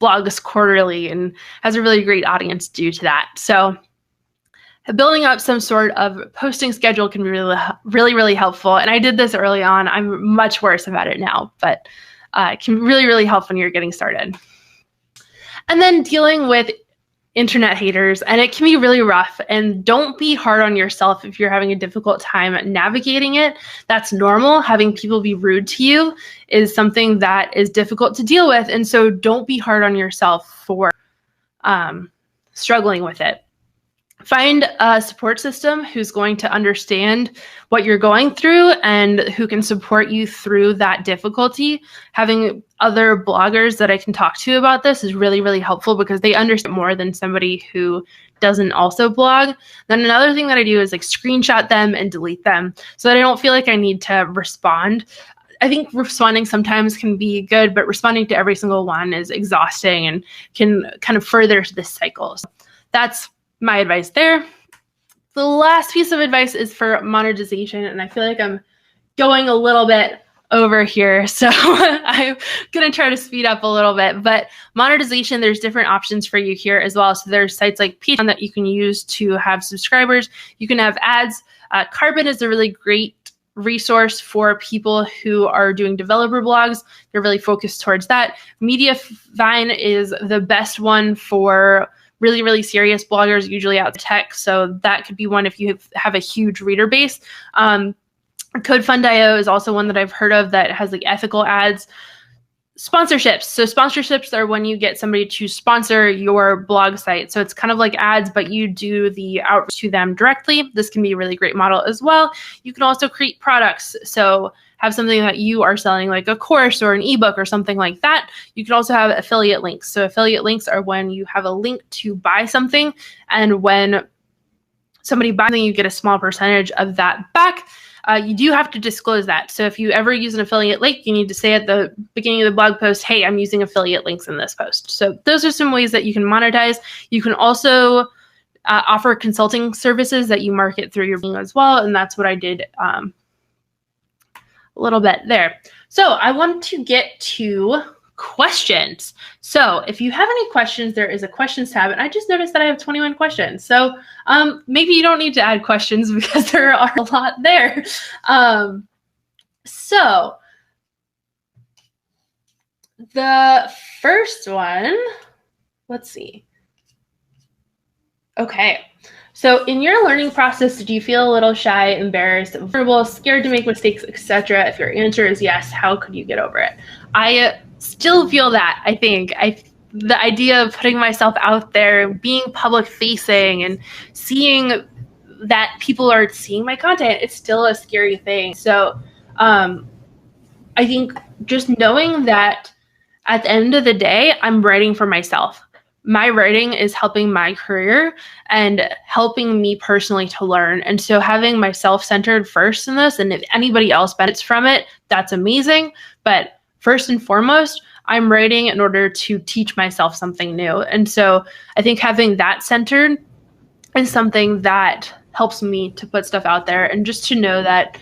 blogs quarterly and has a really great audience due to that. So building up some sort of posting schedule can be really helpful. And I did this early on. I'm much worse about it now, but it can really help when you're getting started. And then dealing with internet haters, and it can be really rough, and don't be hard on yourself if you're having a difficult time navigating it. That's normal. Having people be rude to you is something that is difficult to deal with, and so don't be hard on yourself for struggling with it. Find a support system who's going to understand what you're going through and who can support you through that difficulty. Having other bloggers that I can talk to about this is really helpful because they understand more than somebody who doesn't also blog. Then another thing that I do is screenshot them and delete them so that I don't feel like I need to respond. I think responding sometimes can be good, but responding to every single one is exhausting and can kind of further this cycle. So that's my advice there. The last piece of advice is for monetization, and I feel like I'm going a little bit over here, so I'm going to try to speed up a little bit. But monetization, there's different options for you here as well. So there's sites like Patreon that you can use to have subscribers. You can have ads. Carbon is a really great resource for people who are doing developer blogs. They're really focused towards that. Mediavine is the best one for really serious bloggers, usually out of tech. So that could be one if you have a huge reader base. CodeFund.io is also one that I've heard of that has ethical ads. Sponsorships. So sponsorships are when you get somebody to sponsor your blog site. So it's kind of like ads, but you do the outreach to them directly. This can be a really great model as well. You can also create products. So have something that you are selling, like a course or an ebook or something like that. You can also have affiliate links. So affiliate links are when you have a link to buy something, and when somebody buys something, you get a small percentage of that back. You do have to disclose that. So if you ever use an affiliate link, you need to say at the beginning of the blog post, hey, I'm using affiliate links in this post. So those are some ways that you can monetize. You can also offer consulting services that you market through your blog as well. And that's what I did a little bit there. So I want to get to questions. So if you have any questions, there is a questions tab, and I just noticed that I have 21 questions. So maybe you don't need to add questions because there are a lot there. So the first one, let's see. Okay. So in your learning process, do you feel a little shy, embarrassed, vulnerable, scared to make mistakes, etc.? If your answer is yes, how could you get over it? I still feel that. I think the idea of putting myself out there, being public facing, and seeing that people are seeing my content, it's still a scary thing. So I think just knowing that at the end of the day, I'm writing for myself. My writing is helping my career and helping me personally to learn. And so having myself centered first in this, and if anybody else benefits from it, that's amazing. But first and foremost, I'm writing in order to teach myself something new. And so I think having that centered is something that helps me to put stuff out there, and just to know that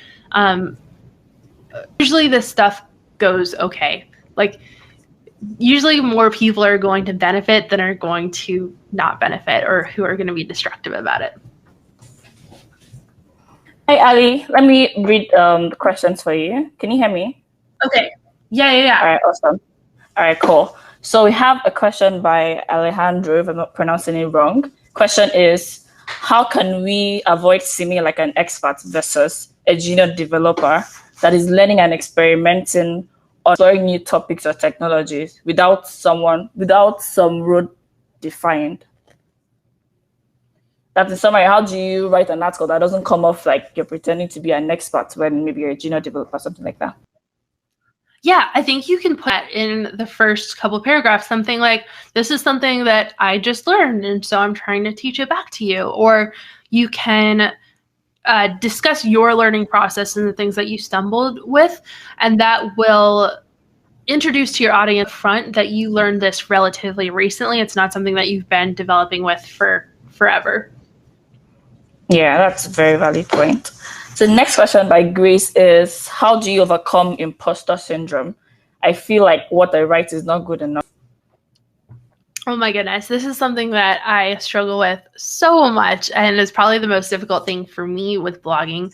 usually this stuff goes okay. Usually more people are going to benefit than are going to not benefit, or who are going to be destructive about it. Hi, Ali. Let me read the questions for you. Can you hear me? Okay. Yeah. All right, awesome. All right, cool. So we have a question by Alejandro, if I'm not pronouncing it wrong. Question is, how can we avoid seeming like an expert versus a junior developer that is learning and experimenting or exploring new topics or technologies without some road defined? That's in summary, how do you write an article that doesn't come off like you're pretending to be an expert when maybe you're a junior developer, something like that? Yeah, I think you can put that in the first couple of paragraphs, something like, this is something that I just learned, and so I'm trying to teach it back to you. Or you can discuss your learning process and the things that you stumbled with, and that will introduce to your audience front that you learned this relatively recently. It's not something that you've been developing with for forever. Yeah, that's a very valid point. So the next question by Grace is, how do you overcome imposter syndrome? I feel like what I write is not good enough. Oh my goodness, this is something that I struggle with so much, and is probably the most difficult thing for me with blogging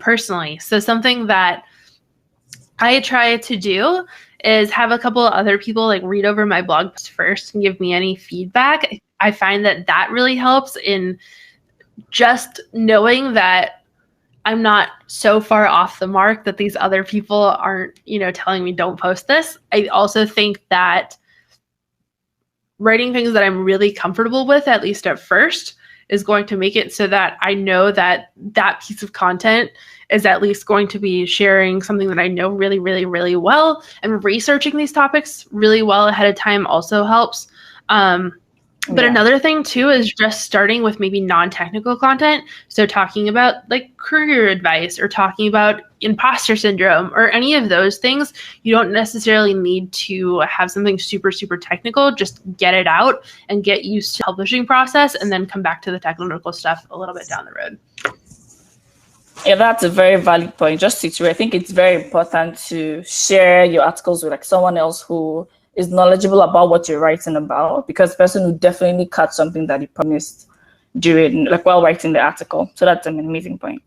personally. So something that I try to do is have a couple of other people like read over my blog post first and give me any feedback. I find that that really helps in just knowing that I'm not so far off the mark that these other people aren't, telling me don't post this. I also think that writing things that I'm really comfortable with, at least at first, is going to make it so that I know that that piece of content is at least going to be sharing something that I know really, really, really well. And researching these topics really well ahead of time also helps. But another thing too is just starting with maybe non-technical content. So talking about like career advice or talking about imposter syndrome or any of those things. You don't necessarily need to have something super, super technical. Just get it out and get used to the publishing process, and then come back to the technical stuff a little bit down the road. Yeah, that's a very valid point. Just I think it's very important to share your articles with like someone else who is knowledgeable about what you're writing about, because the person will definitely catch something that you promised during, like while writing the article. So that's an amazing point.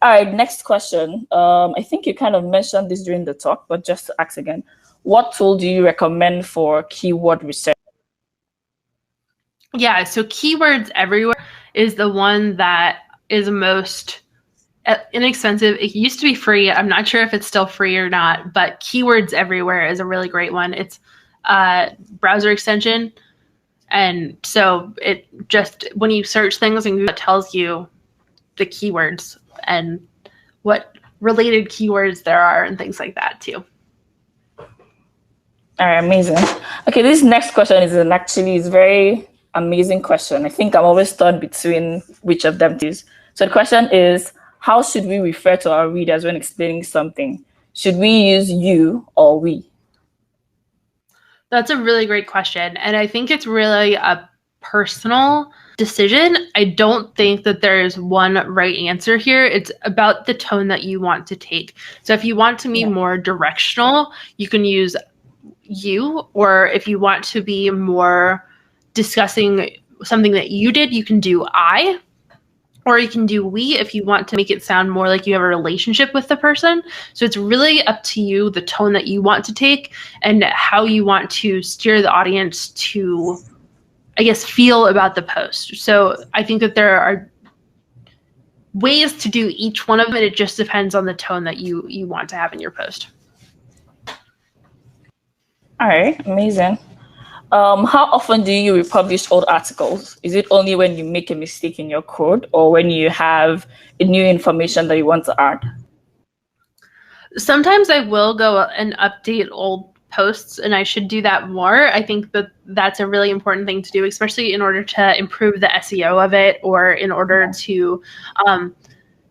All right, next question. I think you kind of mentioned this during the talk, but just to ask again, what tool do you recommend for keyword research? Yeah, so Keywords Everywhere is the one that is most inexpensive. It used to be free. I'm not sure if it's still free or not, but Keywords Everywhere is a really great one. It's a browser extension. And so it just, when you search things, and it tells you the keywords and what related keywords there are and things like that too. All right, amazing. Okay, this next question is a very amazing question. I think I'm always torn between which of them it is. So the question is, how should we refer to our readers when explaining something? Should we use you or we? That's a really great question. And I think it's really a personal decision. I don't think that there's one right answer here. It's about the tone that you want to take. So if you want to be more directional, you can use you, or if you want to be more discussing something that you did, you can do I. Or you can do we if you want to make it sound more like you have a relationship with the person. So it's really up to you, the tone that you want to take and how you want to steer the audience to, I guess, feel about the post. So I think that there are ways to do each one of them. It just depends on the tone that you want to have in your post. All right, amazing. How often do you republish old articles? Is it only when you make a mistake in your code or when you have a new information that you want to add? Sometimes I will go and update old posts, and I should do that more. I think that that's a really important thing to do, especially in order to improve the SEO of it, or in order to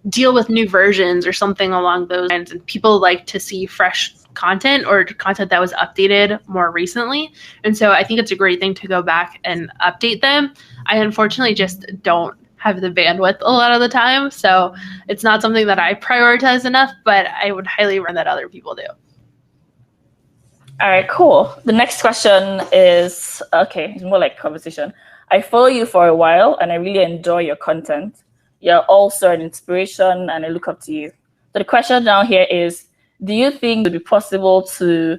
deal with new versions or something along those lines. And people like to see fresh content or content that was updated more recently. And so I think it's a great thing to go back and update them. I unfortunately just don't have the bandwidth a lot of the time. So it's not something that I prioritize enough, but I would highly recommend that other people do. All right, cool. The next question is, okay, it's more like conversation. I follow you for a while and I really enjoy your content. You're also an inspiration and I look up to you. So the question down here is, do you think it would be possible to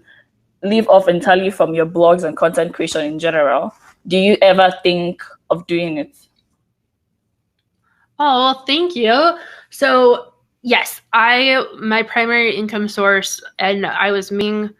leave off entirely from your blogs and content creation in general? Do you ever think of doing it? Oh, well, thank you. So yes, my primary income source, and I was making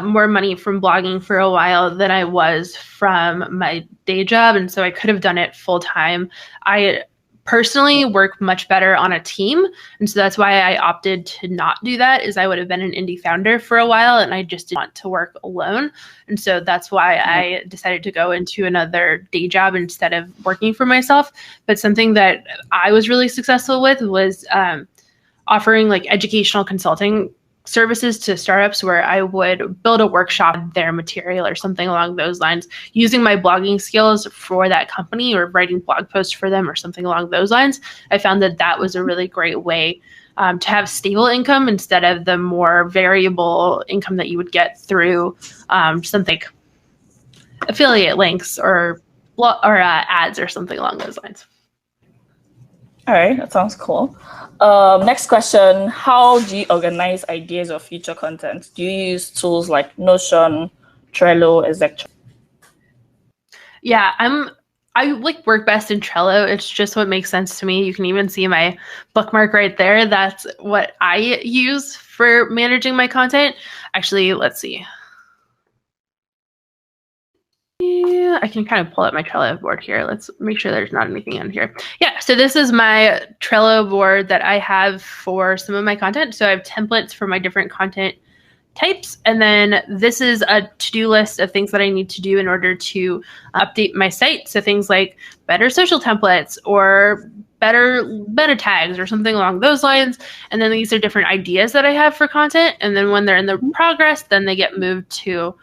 more money from blogging for a while than I was from my day job. And so I could have done it full time. I personally work much better on a team. And so that's why I opted to not do that, is I would have been an indie founder for a while and I just didn't want to work alone. And so that's why I decided to go into another day job instead of working for myself. But something that I was really successful with was offering like educational consulting services to startups, where I would build a workshop on their material or something along those lines, using my blogging skills for that company or writing blog posts for them or something along those lines. I found that that was a really great way to have stable income instead of the more variable income that you would get through something affiliate links or ads or something along those lines. All right, that sounds cool. Next question, how do you organize ideas of future content? Do you use tools like Notion, Trello, etc.? Yeah, I like work best in Trello. It's just what makes sense to me. You can even see my bookmark right there. That's what I use for managing my content. Actually, let's see. Yeah, I can kind of pull up my Trello board here. Let's make sure there's not anything on here. Yeah, so this is my Trello board that I have for some of my content. So I have templates for my different content types. And then this is a to-do list of things that I need to do in order to update my site. So things like better social templates or better meta tags or something along those lines. And then these are different ideas that I have for content. And then when they're in the progress, then they get moved to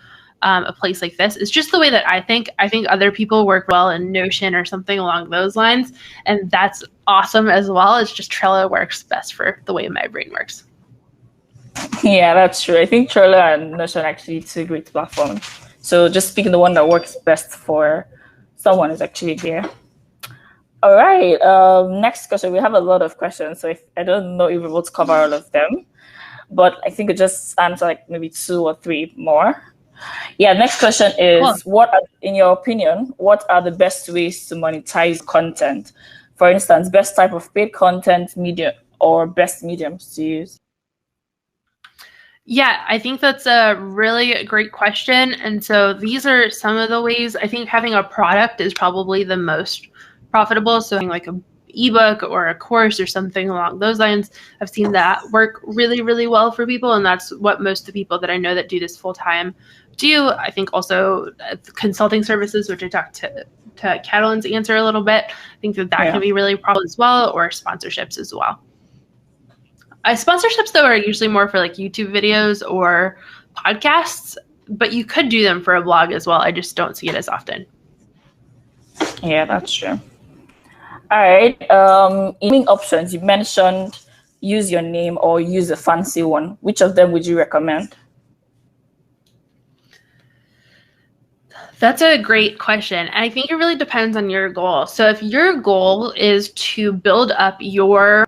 a place like this. It's just the way that I think. I think other people work well in Notion or something along those lines. And that's awesome as well. It's just Trello works best for the way my brain works. Yeah, that's true. I think Trello and Notion are actually two great platforms. So just picking the one that works best for someone is actually there. All right. Next question. We have a lot of questions, so I don't know if we're able to cover all of them, but I think we just answer like maybe 2 or 3 more. Yeah, next question is, cool. In your opinion, what are the best ways to monetize content? For instance, best type of paid content, medium, or best mediums to use? Yeah, I think that's a really great question. And so these are some of the ways. I think having a product is probably the most profitable. So like an ebook or a course or something along those lines, I've seen that work really, really well for people. And that's what most of the people that I know that do this full time do. I think also consulting services, which I talked to Catalin's answer a little bit. I think that can be really profitable as well, or sponsorships as well. Sponsorships, though, are usually more for like YouTube videos or podcasts, but you could do them for a blog as well. I just don't see it as often. Yeah, that's true. All right. Naming options, you mentioned use your name or use a fancy one. Which of them would you recommend? That's a great question. I think it really depends on your goal. So if your goal is to build up your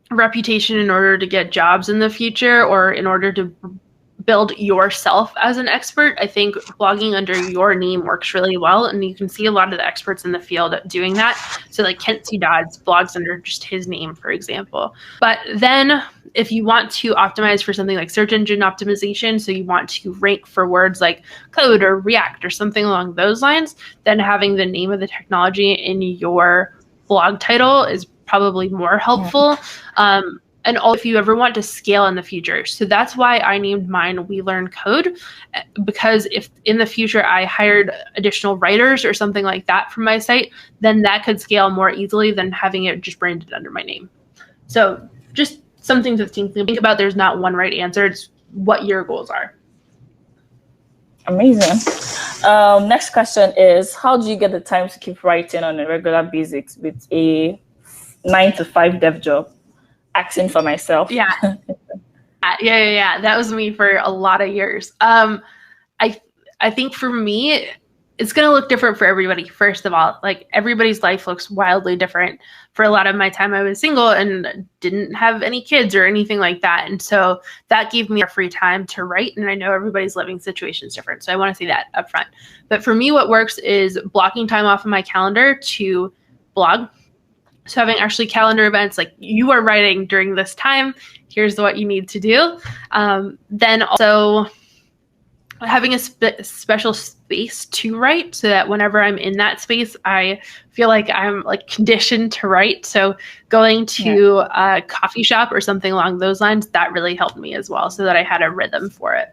reputation in order to get jobs in the future, or in order to build yourself as an expert, I think blogging under your name works really well. And you can see a lot of the experts in the field doing that. So like Kent C. Dodds blogs under just his name, for example. But then if you want to optimize for something like search engine optimization, so you want to rank for words like code or React or something along those lines, then having the name of the technology in your blog title is probably more helpful. And if you ever want to scale in the future. So that's why I named mine We Learn Code, because if in the future I hired additional writers or something like that from my site, then that could scale more easily than having it just branded under my name. So just something to think about. There's not one right answer. It's what your goals are. Amazing. Next question is, how do you get the time to keep writing on a regular basis with a 9-to-5 dev job? Asking for myself. Yeah. That was me for a lot of years. I think for me, it's going to look different for everybody. First of all, like everybody's life looks wildly different. For a lot of my time, I was single and didn't have any kids or anything like that. And so that gave me a free time to write. And I know everybody's living situation is different. So I want to say that up front. But for me, what works is blocking time off of my calendar to blog. So having actually calendar events, like you are writing during this time, here's what you need to do. Then also having a special space to write, so that whenever I'm in that space, I feel like I'm like conditioned to write. So going to a coffee shop or something along those lines, that really helped me as well, so that I had a rhythm for it.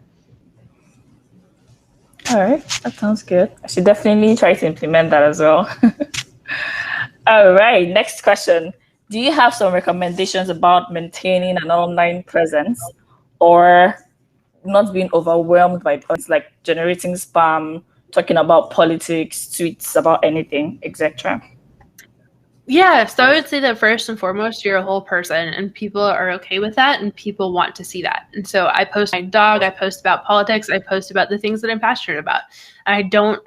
All right, that sounds good. I should definitely try to implement that as well. All right, next question. Do you have some recommendations about maintaining an online presence or not being overwhelmed by it's like generating spam, talking about politics, tweets about anything, etc.? Yeah, so I would say that first and foremost, you're a whole person, and people are okay with that, and people want to see that. And so I post my dog, I post about politics, I post about the things that I'm passionate about. I don't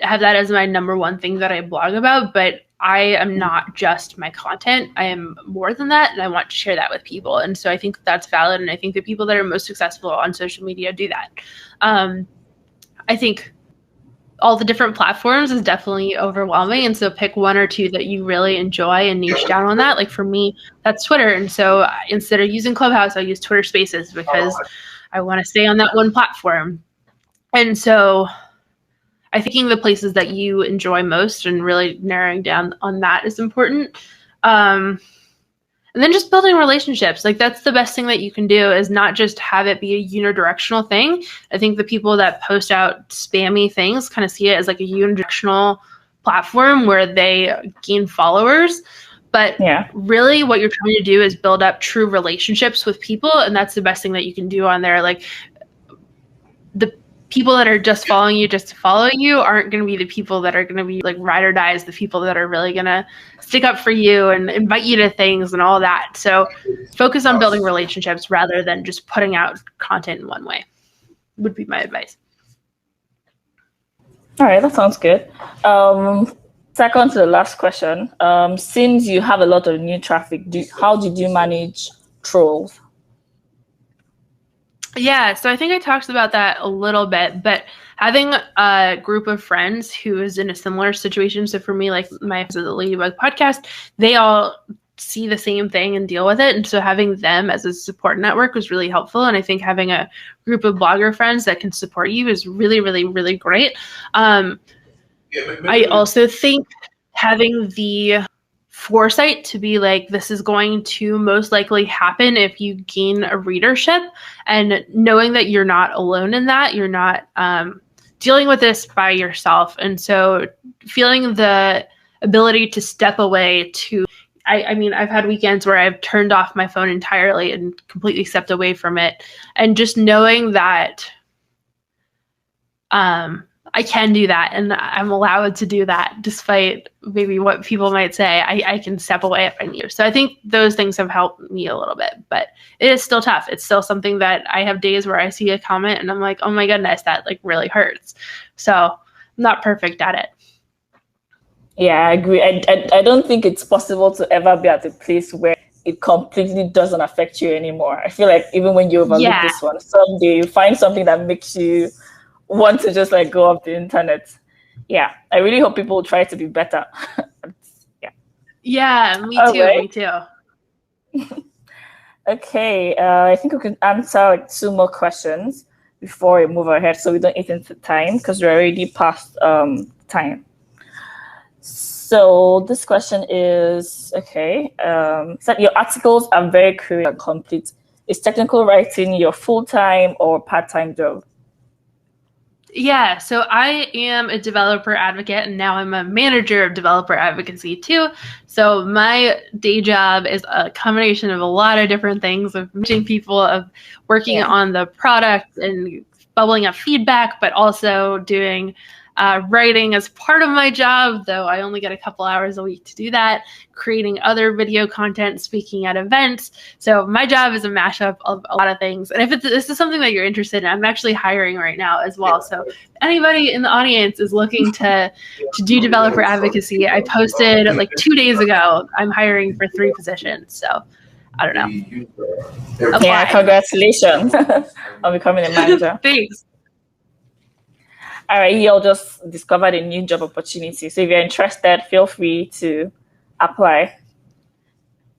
have that as my number one thing that I blog about, but I am not just my content. I am more than that, and I want to share that with people. And so I think that's valid, and I think the people that are most successful on social media do that. I think all the different platforms is definitely overwhelming. And so pick one or two that you really enjoy and niche down on that. Like for me, that's Twitter. And so instead of using Clubhouse, I use Twitter Spaces because I want to stay on that one platform. And so I think the places that you enjoy most and really narrowing down on that is important. And then just building relationships. Like that's the best thing that you can do, is not just have it be a unidirectional thing. I think the people that post out spammy things kind of see it as like a unidirectional platform where they gain followers. But really what you're trying to do is build up true relationships with people. And that's the best thing that you can do on there. Like the people that are just following you just to follow you aren't going to be the people that are going to be like ride or dies, the people that are really going to stick up for you and invite you to things and all that. So focus on building relationships rather than just putting out content in one way, would be my advice. All right, that sounds good. Second to the last question, since you have a lot of new traffic, how did you manage trolls? Yeah, so I think I talked about that a little bit, but having a group of friends who is in a similar situation. So for me, like my the Ladybug podcast, they all see the same thing and deal with it. And so having them as a support network was really helpful. And I think having a group of blogger friends that can support you is really, really, really great. I also think having the foresight to be like, this is going to most likely happen if you gain a readership, and knowing that you're not alone in that, you're not dealing with this by yourself. And so feeling the ability to step away to, I mean, I've had weekends where I've turned off my phone entirely and completely stepped away from it. And just knowing that I can do that, and I'm allowed to do that despite maybe what people might say. I can step away if I need to. So I think those things have helped me a little bit, but it is still tough. It's still something that I have days where I see a comment and I'm like, oh my goodness, that like really hurts. So I'm not perfect at it. Yeah, I agree. I don't think it's possible to ever be at a place where it completely doesn't affect you anymore. I feel like even when you overlook this one, someday you find something that makes you want to just like go off the internet. Yeah, I really hope people will try to be better. Yeah, me too. Right. Me too. Okay, I think we can answer like 2 more questions before we move ahead, so we don't eat into time because we're already past time. So this question is, okay, so your articles are very clear and complete. Is technical writing your full-time or part-time job? Yeah, so I am a developer advocate, and now I'm a manager of developer advocacy too. So my day job is a combination of a lot of different things, of managing people, of working on the product and bubbling up feedback, but also doing writing as part of my job, though I only get a couple hours a week to do that, creating other video content, speaking at events. So my job is a mashup of a lot of things. And if this is something that you're interested in, I'm actually hiring right now as well. So if anybody in the audience is looking to do developer advocacy, I posted like 2 days ago, I'm hiring for 3 positions. So I don't know. Apply. Yeah, congratulations on becoming a manager. Thanks. All right, you'll just discovered a new job opportunity. So if you're interested, feel free to apply.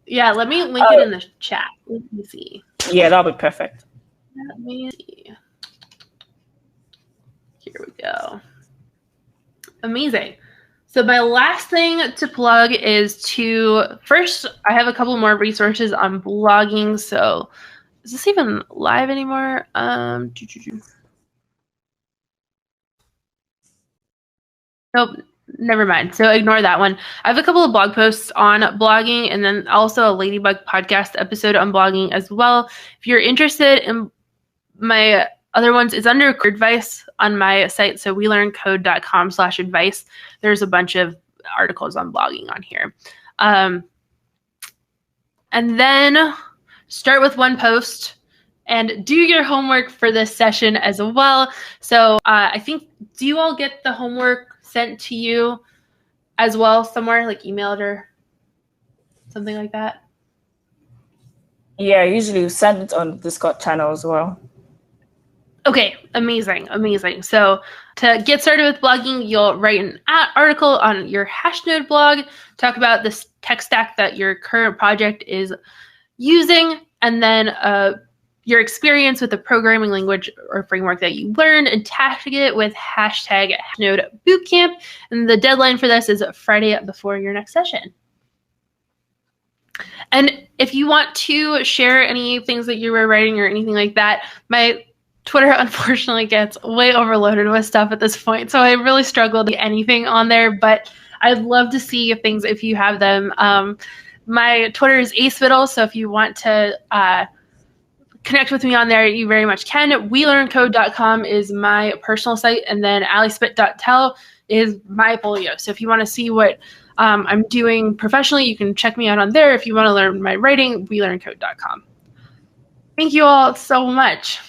Yeah, let me link it in the chat. Let me see. Yeah, that'll be perfect. Let me see. Here we go. Amazing. So my last thing to plug is first, I have a couple more resources on blogging. So is this even live anymore? Nope, never mind. So ignore that one. I have a couple of blog posts on blogging and then also a Ladybug podcast episode on blogging as well. If you're interested in my other ones, it's under career advice on my site. So welearncode.com/advice. There's a bunch of articles on blogging on here. And then start with one post and do your homework for this session as well. So I think, do you all get the homework sent to you as well somewhere, like emailed or something like that? Yeah, usually you send it on the Discord channel as well. Okay, amazing. So to get started with blogging, you'll write an article on your Hashnode blog, talk about the tech stack that your current project is using, and then your experience with the programming language or framework that you learned, and tag it with hashtag Hashnode Bootcamp. And the deadline for this is Friday before your next session. And if you want to share any things that you were writing or anything like that, my Twitter unfortunately gets way overloaded with stuff at this point, so I really struggle to get anything on there, but I'd love to see things if you have them. My Twitter is Spittel, so if you want to connect with me on there, you very much can. WeLearnCode.com is my personal site, and then alispit.tel is my folio. So if you want to see what I'm doing professionally, you can check me out on there. If you want to learn my writing, WeLearnCode.com. Thank you all so much.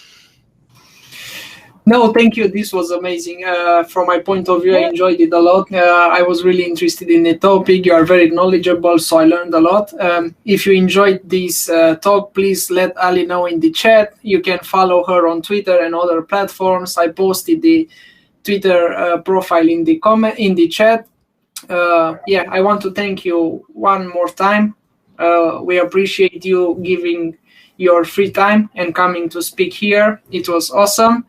No, thank you. This was amazing. From my point of view, I enjoyed it a lot. I was really interested in the topic. You are very knowledgeable, so I learned a lot. If you enjoyed this talk, please let Ali know in the chat. You can follow her on Twitter and other platforms. I posted the Twitter profile in the chat. Yeah, I want to thank you one more time. We appreciate you giving your free time and coming to speak here. It was awesome.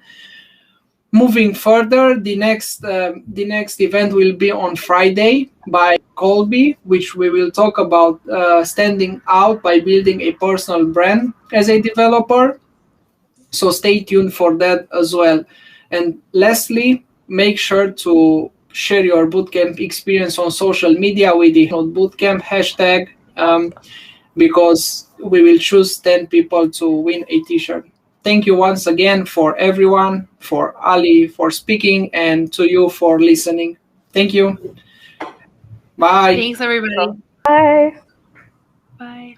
Moving further, the next event will be on Friday by Colby, which we will talk about standing out by building a personal brand as a developer. So stay tuned for that as well. And lastly, make sure to share your bootcamp experience on social media with the Hashnode Bootcamp hashtag, because we will choose 10 people to win a t-shirt. Thank you once again for everyone, for Ali for speaking, and to you for listening. Thank you. Bye. Thanks, everybody. Bye. Bye.